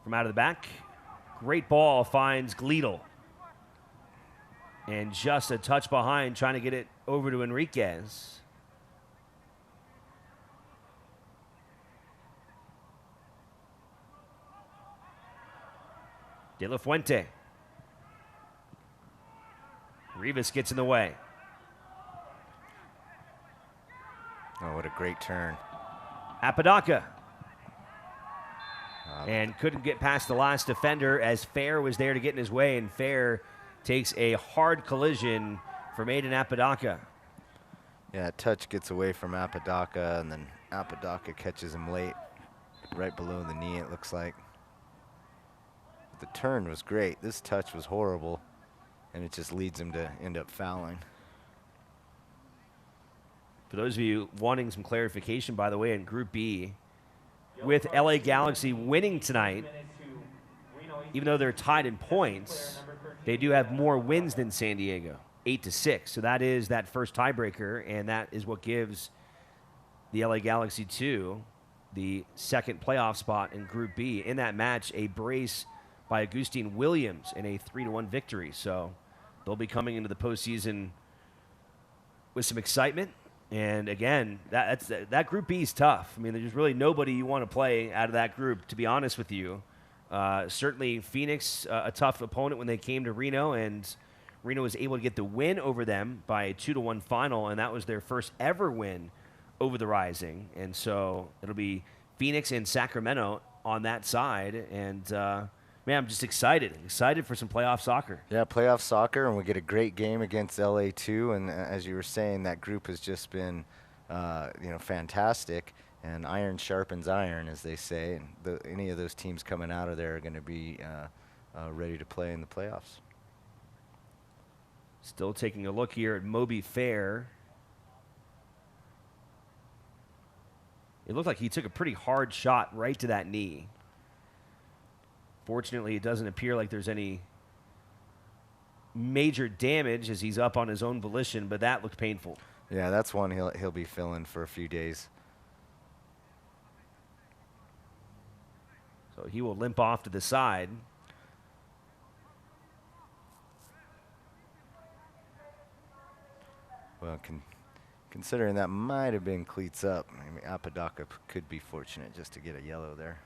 from out of the back. Great ball finds Gleedle. And just a touch behind, trying to get it over to Enriquez. De La Fuente. Rivas gets in the way. Oh, what a great turn. Apodaca. And couldn't get past the last defender as Fair was there to get in his way, and Fair takes a hard collision from Aiden Apodaca. Yeah, touch gets away from Apodaca, and then Apodaca catches him late, right below the knee, it looks like. The turn was great. This touch was horrible, and it just leads him to end up fouling. For those of you wanting some clarification, by the way, in Group B, with LA Galaxy winning tonight, even though they're tied in points, they do have more wins than San Diego, 8-6. So that is that first tiebreaker, and that is what gives the LA Galaxy 2 the second playoff spot in Group B. In that match, a brace by Agustin Williams in a 3-1 victory. So they'll be coming into the postseason with some excitement. And again, that Group B is tough. I mean, there's really nobody you want to play out of that group, to be honest with you. Certainly Phoenix, a tough opponent when they came to Reno, and Reno was able to get the win over them by a 2-1 final, and that was their first ever win over the Rising. And so it'll be Phoenix and Sacramento on that side. And man, I'm just excited for some playoff soccer. Yeah, playoff soccer, and we get a great game against LA too. And as you were saying, that group has just been, fantastic. And iron sharpens iron, as they say. And any of those teams coming out of there are going to be ready to play in the playoffs. Still taking a look here at Moby Fair. It looked like he took a pretty hard shot right to that knee. Fortunately, it doesn't appear like there's any major damage as he's up on his own volition, but that looked painful. Yeah, that's one he'll be feeling for a few days. So he will limp off to the side. Well, considering that might have been cleats up, I mean, Apodaca could be fortunate just to get a yellow there.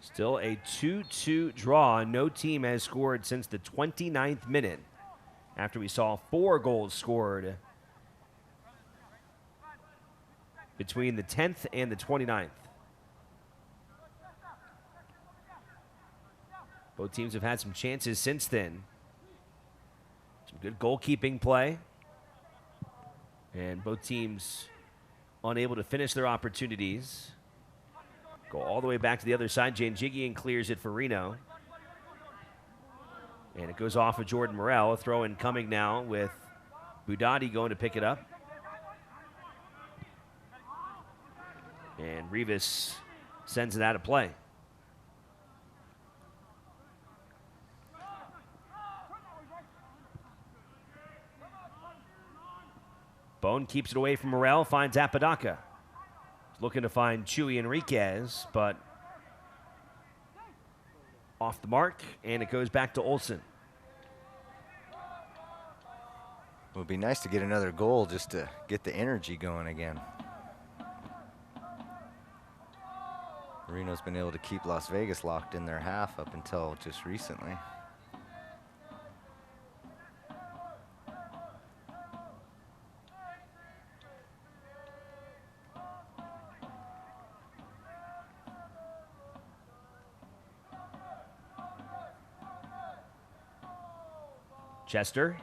Still a 2-2 draw. No team has scored since the 29th minute after we saw 4 goals scored between the 10th and the 29th. Both teams have had some chances since then. Some good goalkeeping play. And both teams unable to finish their opportunities. Go all the way back to the other side. Janjigian clears it for Reno. And it goes off of Jordan Morel. A throw-in coming now with Budati going to pick it up. And Rivas sends it out of play. Bone keeps it away from Morel, finds Apodaca. Looking to find Chuy Enriquez, but off the mark, and it goes back to Olsen. It would be nice to get another goal just to get the energy going again. Reno's been able to keep Las Vegas locked in their half up until just recently. Chester.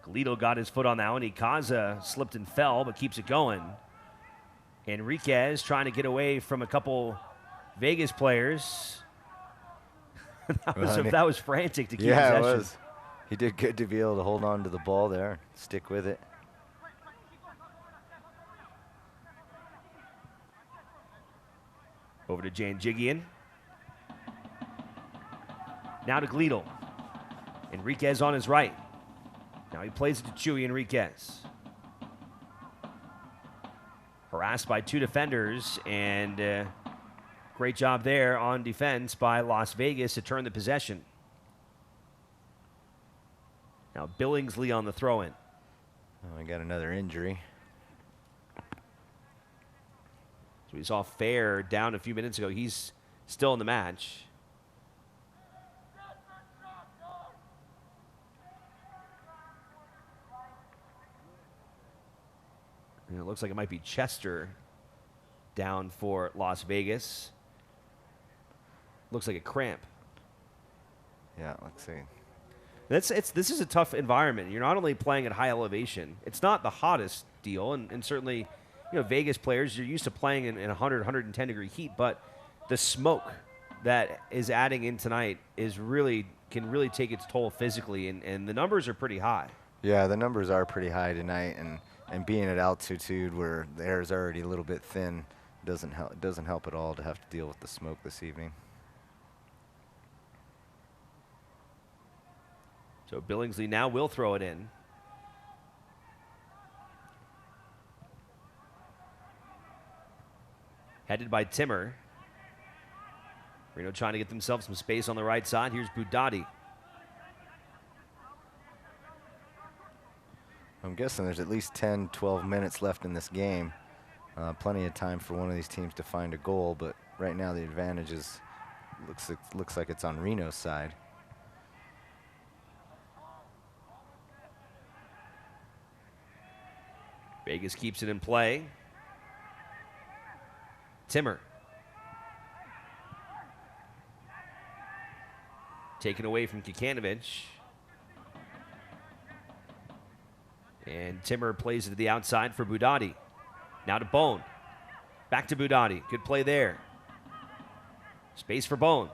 Galito got his foot on that one. Ikaza slipped and fell, but keeps it going. Enriquez trying to get away from a couple Vegas players. that was frantic to keep possession. Yeah, it was. He did good to be able to hold on to the ball there, stick with it. Over to Janjigian. Now to Gleedle. Enriquez on his right. Now he plays it to Chuy Enriquez. Harassed by 2 defenders, and great job there on defense by Las Vegas to turn the possession. Now Billingsley on the throw-in. Oh, we got another injury. So we saw Fair down a few minutes ago. He's still in the match. And it looks like it might be Chester down for Las Vegas. Looks like a cramp. Yeah, let's see. This is a tough environment. You're not only playing at high elevation. It's not the hottest deal, and certainly, Vegas players, you're used to playing in 100, 110 degree heat, but the smoke that is adding in tonight can really take its toll physically, and the numbers are pretty high. Yeah, the numbers are pretty high tonight, and being at altitude where the air is already a little bit thin doesn't help at all to have to deal with the smoke this evening. So Billingsley now will throw it in. Headed by Timmer. Reno trying to get themselves some space on the right side. Here's Budati. I'm guessing there's at least 10, 12 minutes left in this game. Plenty of time for one of these teams to find a goal, but right now the advantage looks like it's on Reno's side. Vegas keeps it in play. Timmer. Taken away from Kikanovich. And Timmer plays it to the outside for Budati. Now to Bone. Back to Budati. Good play there. Space for Bone.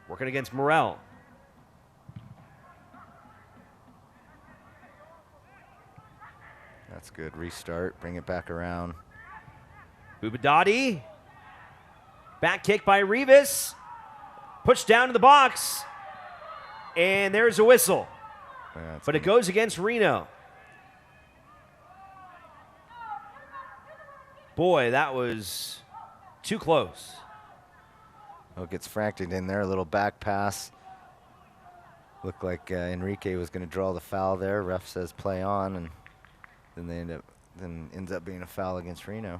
Working against Morel. That's good. Restart. Bring it back around. Budati. Back kick by Rivas. Pushed down to the box. And there's a whistle. Yeah, but it goes against Reno. Boy, that was too close. Oh, gets franked in there. A little back pass. Looked like Enrique was going to draw the foul there. Ref says play on, and then ends up being a foul against Reno.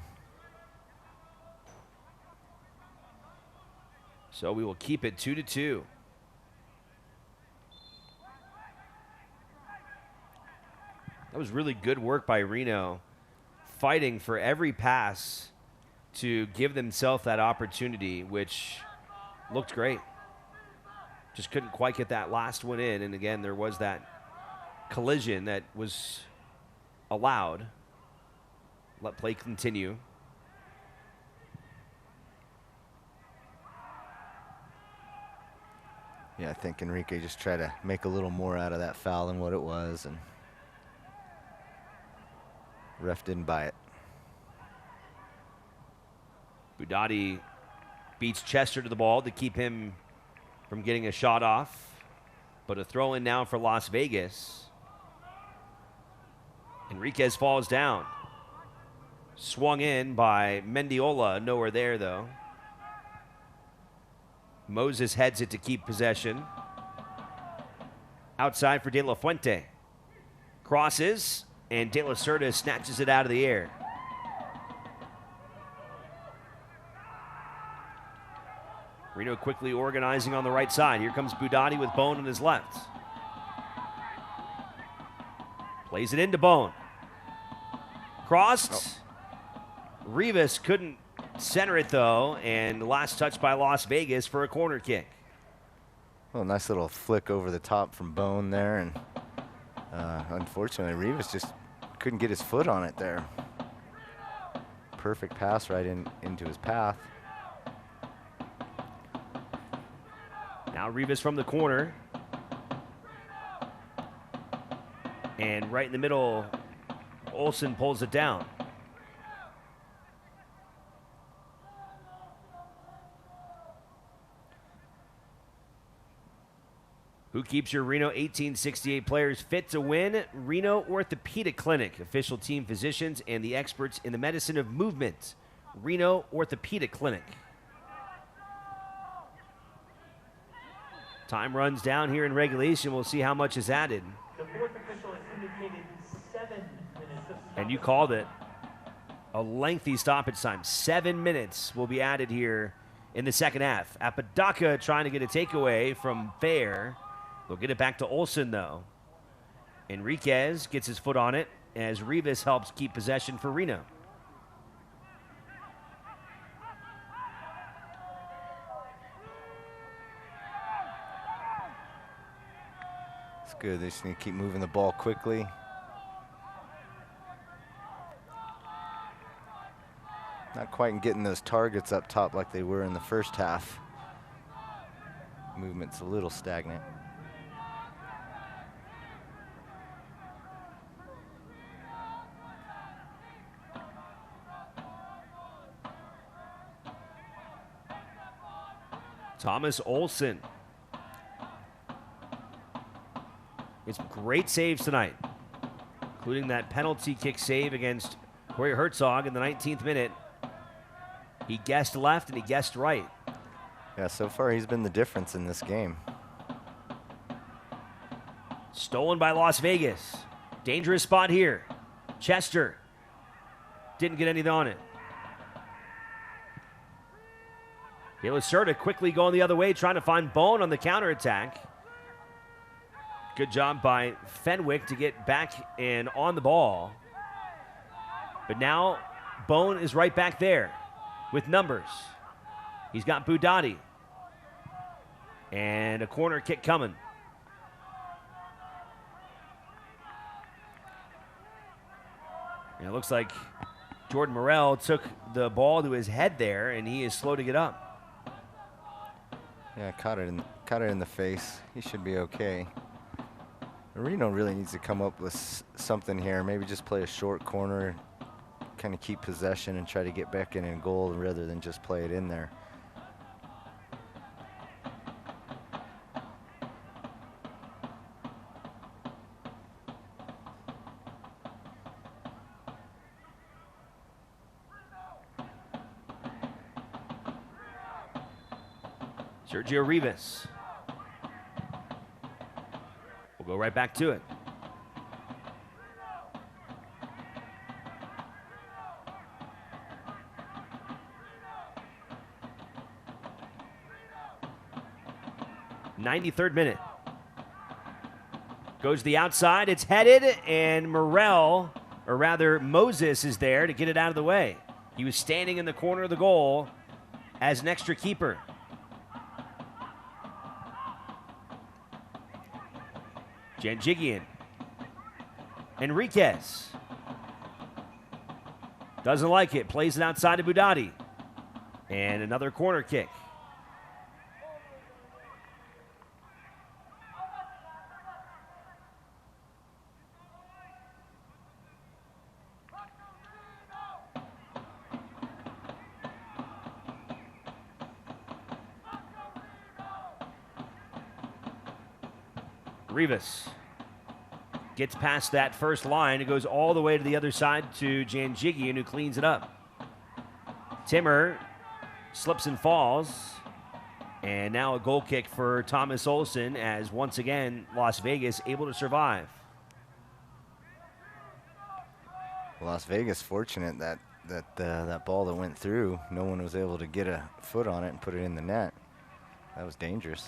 So we will keep it 2-2. That was really good work by Reno, fighting for every pass to give themselves that opportunity, which looked great. Just couldn't quite get that last one in, and again, there was that collision that was allowed. Let play continue. Yeah, I think Enrique just tried to make a little more out of that foul than what it was, and ref didn't buy it. Budati beats Chester to the ball to keep him from getting a shot off, but a throw in now for Las Vegas. Enriquez falls down. Swung in by Mendiola, nowhere there though. Moses heads it to keep possession. Outside for De La Fuente. Crosses, and De La Cerda snatches it out of the air. Reno quickly organizing on the right side. Here comes Budati with Bone on his left. Plays it into Bone. Crossed. Oh. Rivas couldn't center it though, and the last touch by Las Vegas for a corner kick. Well, nice little flick over the top from Bone there, and unfortunately Rivas just couldn't get his foot on it there. Perfect pass right into his path. Now Rivas from the corner. And right in the middle, Olsen pulls it down. Who keeps your Reno 1868 players fit to win? Reno Orthopedic Clinic, official team physicians and the experts in the medicine of movement. Reno Orthopedic Clinic. Time runs down here in regulation. We'll see how much is added. The fourth official has indicated 7 minutes of And you called it. A lengthy stoppage time. 7 minutes will be added here in the second half. Apodaca trying to get a takeaway from Fair. They'll get it back to Olsen, though. Enriquez gets his foot on it as Rivas helps keep possession for Reno. It's good. They just need to keep moving the ball quickly. Not quite getting those targets up top like they were in the first half. Movement's a little stagnant. Thomas Olsen. It's great saves tonight, including that penalty kick save against Corey Herzog in the 19th minute. He guessed left and he guessed right. Yeah, so far he's been the difference in this game. Stolen by Las Vegas. Dangerous spot here. Chester didn't get anything on it. Lacerda quickly going the other way, trying to find Bone on the counterattack. Good job by Fenwick to get back and on the ball. But now Bone is right back there with numbers. He's got Budati. And a corner kick coming. And it looks like Jordan Morrell took the ball to his head there, and he is slow to get up. Yeah, caught it in the face. He should be okay. Reno really needs to come up with something here. Maybe just play a short corner, kind of keep possession and try to get back in goal rather than just play it in there. Sergio Rivas. We'll go right back to it. '93rd minute. Goes to the outside. It's headed, and Morrell, or rather Moses, is there to get it out of the way. He was standing in the corner of the goal as an extra keeper. Janjigian. Enriquez. Doesn't like it. Plays it outside to Budati. And another corner kick. Rivas gets past that first line. It goes all the way to the other side to Janjigian, who cleans it up. Timmer slips and falls. And now a goal kick for Thomas Olsen, as once again Las Vegas able to survive. Las Vegas fortunate that ball that went through, no one was able to get a foot on it and put it in the net. That was dangerous.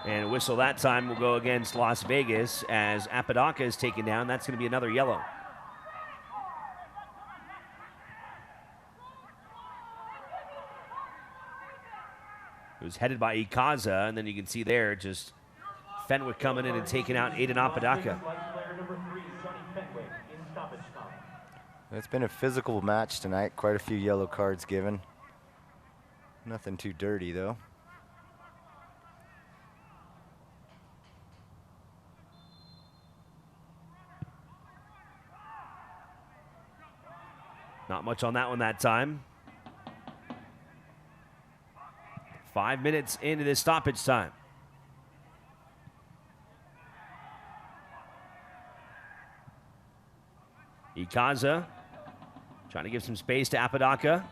And a whistle that time will go against Las Vegas as Apodaca is taken down. That's going to be another yellow. It was headed by Ikaza, and then you can see there just Fenwick coming in and taking out Aiden Apodaca. It's been a physical match tonight. Quite a few yellow cards given. Nothing too dirty, though. Not much on that one that time. 5 minutes into this stoppage time. Ikaza trying to give some space to Apodaca.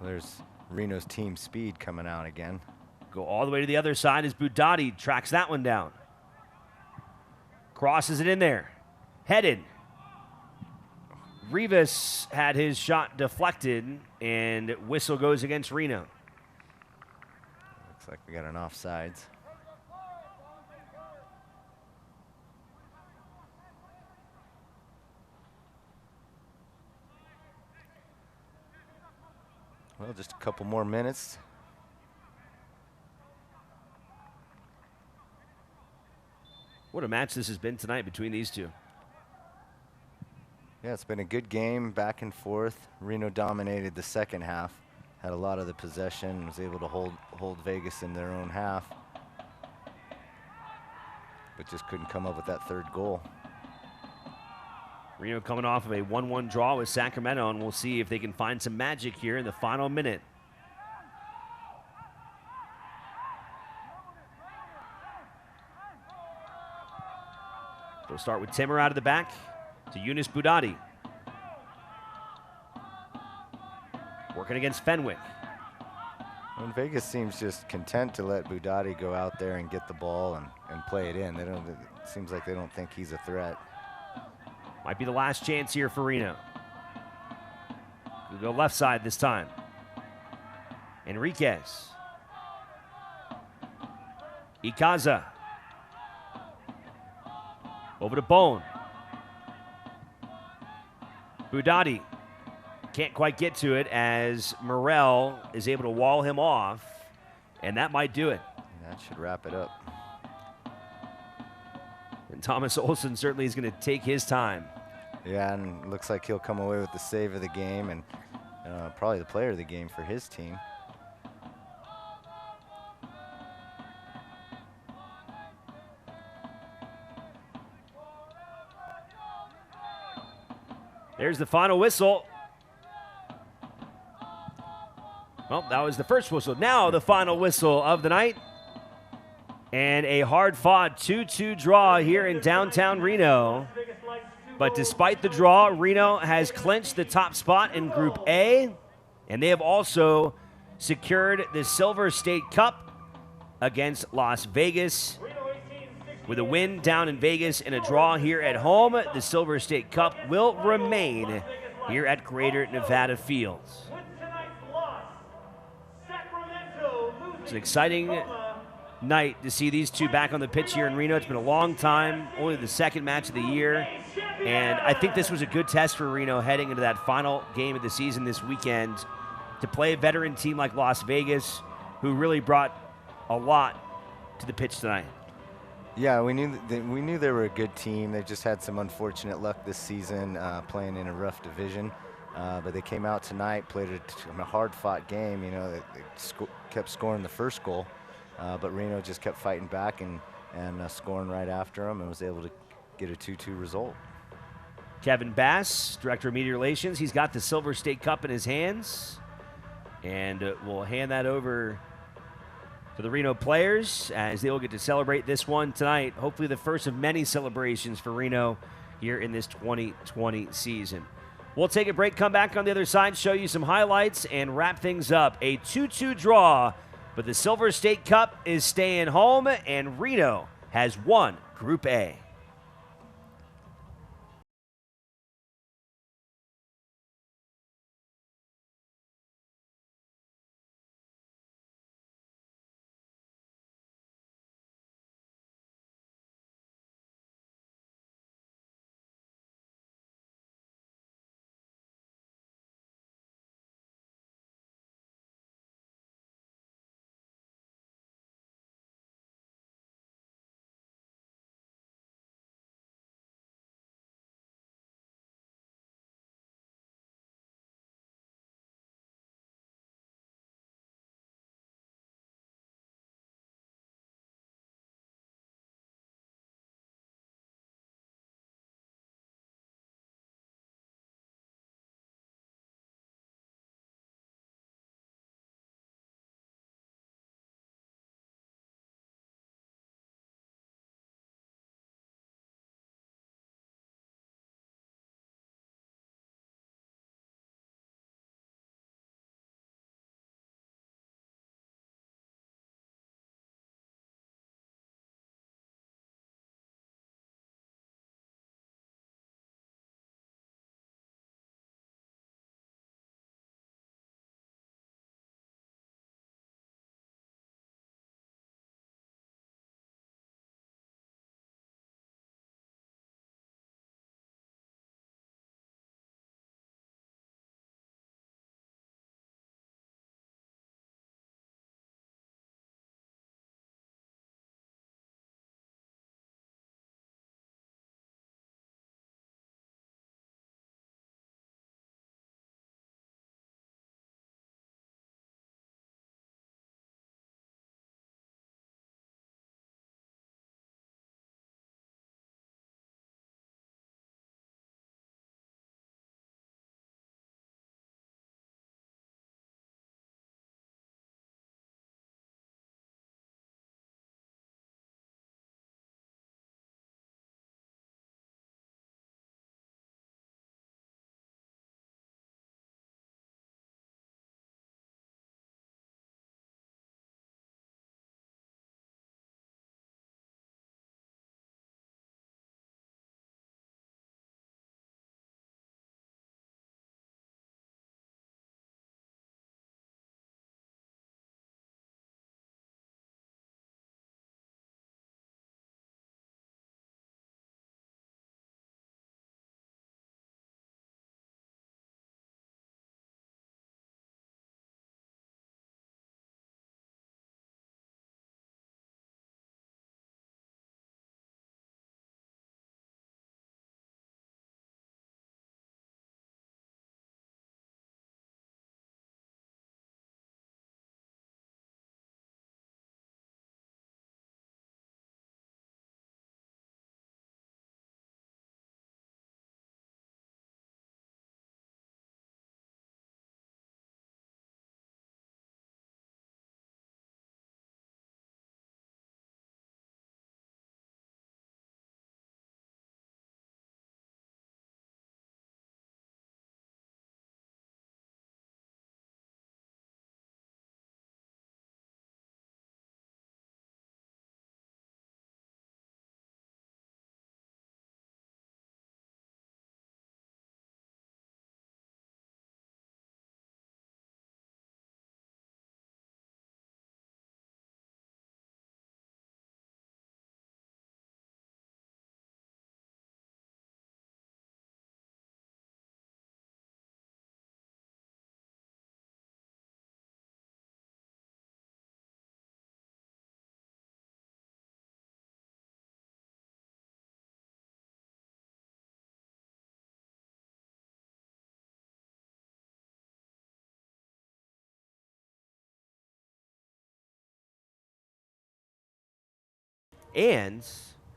There's Reno's team speed coming out again. Go all the way to the other side as Budati tracks that one down. Crosses it in there. Headed. Rivas had his shot deflected, and whistle goes against Reno. Looks like we got an offsides. Well, just a couple more minutes. What a match this has been tonight between these two. Yeah, it's been a good game, back and forth. Reno dominated the second half, had a lot of the possession, was able to hold Vegas in their own half, but just couldn't come up with that third goal. Reno coming off of a 1-1 draw with Sacramento, and we'll see if they can find some magic here in the final minute. We'll start with Timmer out of the back to Yunus Budati. Working against Fenwick. And Vegas seems just content to let Budati go out there and get the ball and play it in. It seems like they don't think he's a threat. Might be the last chance here for Reno. We'll go left side this time. Enriquez. Ikaza. Over to Bone. Budati can't quite get to it as Morel is able to wall him off, and that might do it. That should wrap it up. And Thomas Olsen certainly is going to take his time. Yeah, and looks like he'll come away with the save of the game and probably the player of the game for his team. There's the final whistle. Well, that was the first whistle. Now the final whistle of the night. And a hard-fought 2-2 draw here in downtown Reno. But despite the draw, Reno has clinched the top spot in Group A, and they have also secured the Silver State Cup against Las Vegas. With a win down in Vegas and a draw here at home, the Silver State Cup will remain here at Greater Nevada Fields. It's an exciting night to see these two back on the pitch here in Reno. It's been a long time, only the second match of the year. And I think this was a good test for Reno heading into that final game of the season this weekend to play a veteran team like Las Vegas, who really brought a lot to the pitch tonight. Yeah, we knew they were a good team. They just had some unfortunate luck this season playing in a rough division. But they came out tonight, played a hard-fought game. You know, they kept scoring the first goal, but Reno just kept fighting back and scoring right after them and was able to get a 2-2 result. Kevin Bass, Director of Media Relations, he's got the Silver State Cup in his hands, and we'll hand that over to the Reno players as they will get to celebrate this one tonight. Hopefully the first of many celebrations for Reno here in this 2020 season. We'll take a break, come back on the other side, show you some highlights, and wrap things up. A 2-2 draw, but the Silver State Cup is staying home, and Reno has won Group A. And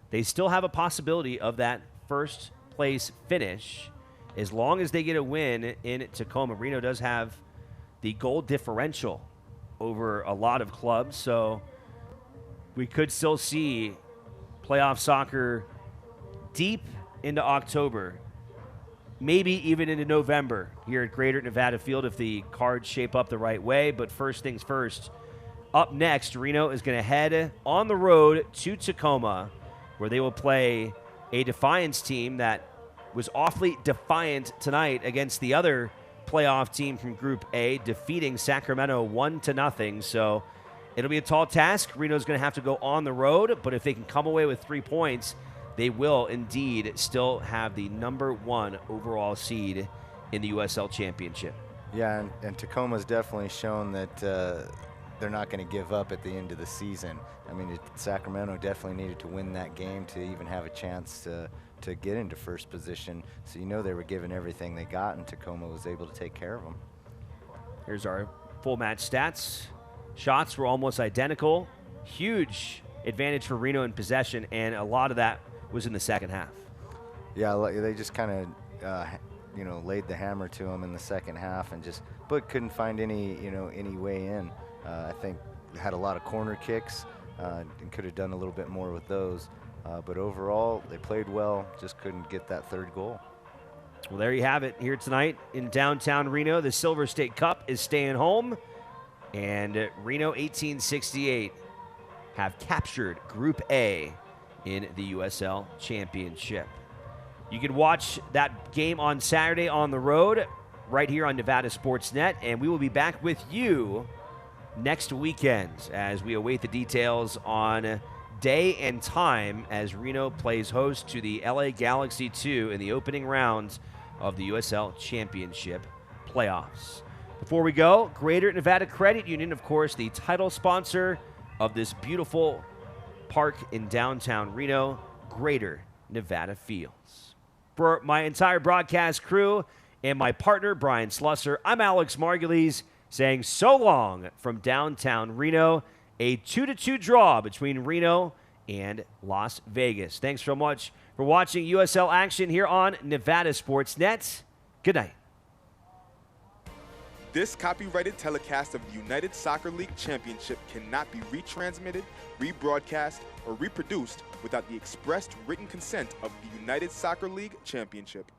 they still have a possibility of that first place finish as long as they get a win in Tacoma. Reno does have the goal differential over a lot of clubs, so we could still see playoff soccer deep into October, maybe even into November here at Greater Nevada Field if the cards shape up the right way. But first things first, up next, Reno is going to head on the road to Tacoma, where they will play a Defiance team that was awfully defiant tonight against the other playoff team from Group A, defeating Sacramento 1-0. So it'll be a tall task. Reno's going to have to go on the road, but if they can come away with 3 points, they will indeed still have the #1 overall seed in the USL Championship. Yeah, and Tacoma's definitely shown that they're not going to give up at the end of the season. I mean, Sacramento definitely needed to win that game to even have a chance to get into first position. So you know they were giving everything they got, and Tacoma was able to take care of them. Here's our full match stats. Shots were almost identical. Huge advantage for Reno in possession, and a lot of that was in the second half. Yeah, they just kind of, laid the hammer to them in the second half, but couldn't find any way in. I think had a lot of corner kicks and could have done a little bit more with those. But overall, they played well, just couldn't get that third goal. Well, there you have it here tonight in downtown Reno. The Silver State Cup is staying home, and Reno 1868 have captured Group A in the USL Championship. You can watch that game on Saturday on the road right here on Nevada Sports Net, and we will be back with you next weekend as we await the details on day and time as Reno plays host to the LA Galaxy 2 in the opening rounds of the USL Championship playoffs. Before we go, Greater Nevada Credit Union, of course, the title sponsor of this beautiful park in downtown Reno, Greater Nevada Fields. For my entire broadcast crew and my partner, Brian Slusser, I'm Alex Margulies saying so long from downtown Reno. A 2-2 draw between Reno and Las Vegas. Thanks so much for watching USL action here on Nevada Sports Net. Good night. This copyrighted telecast of the United Soccer League Championship cannot be retransmitted, rebroadcast, or reproduced without the expressed written consent of the United Soccer League Championship.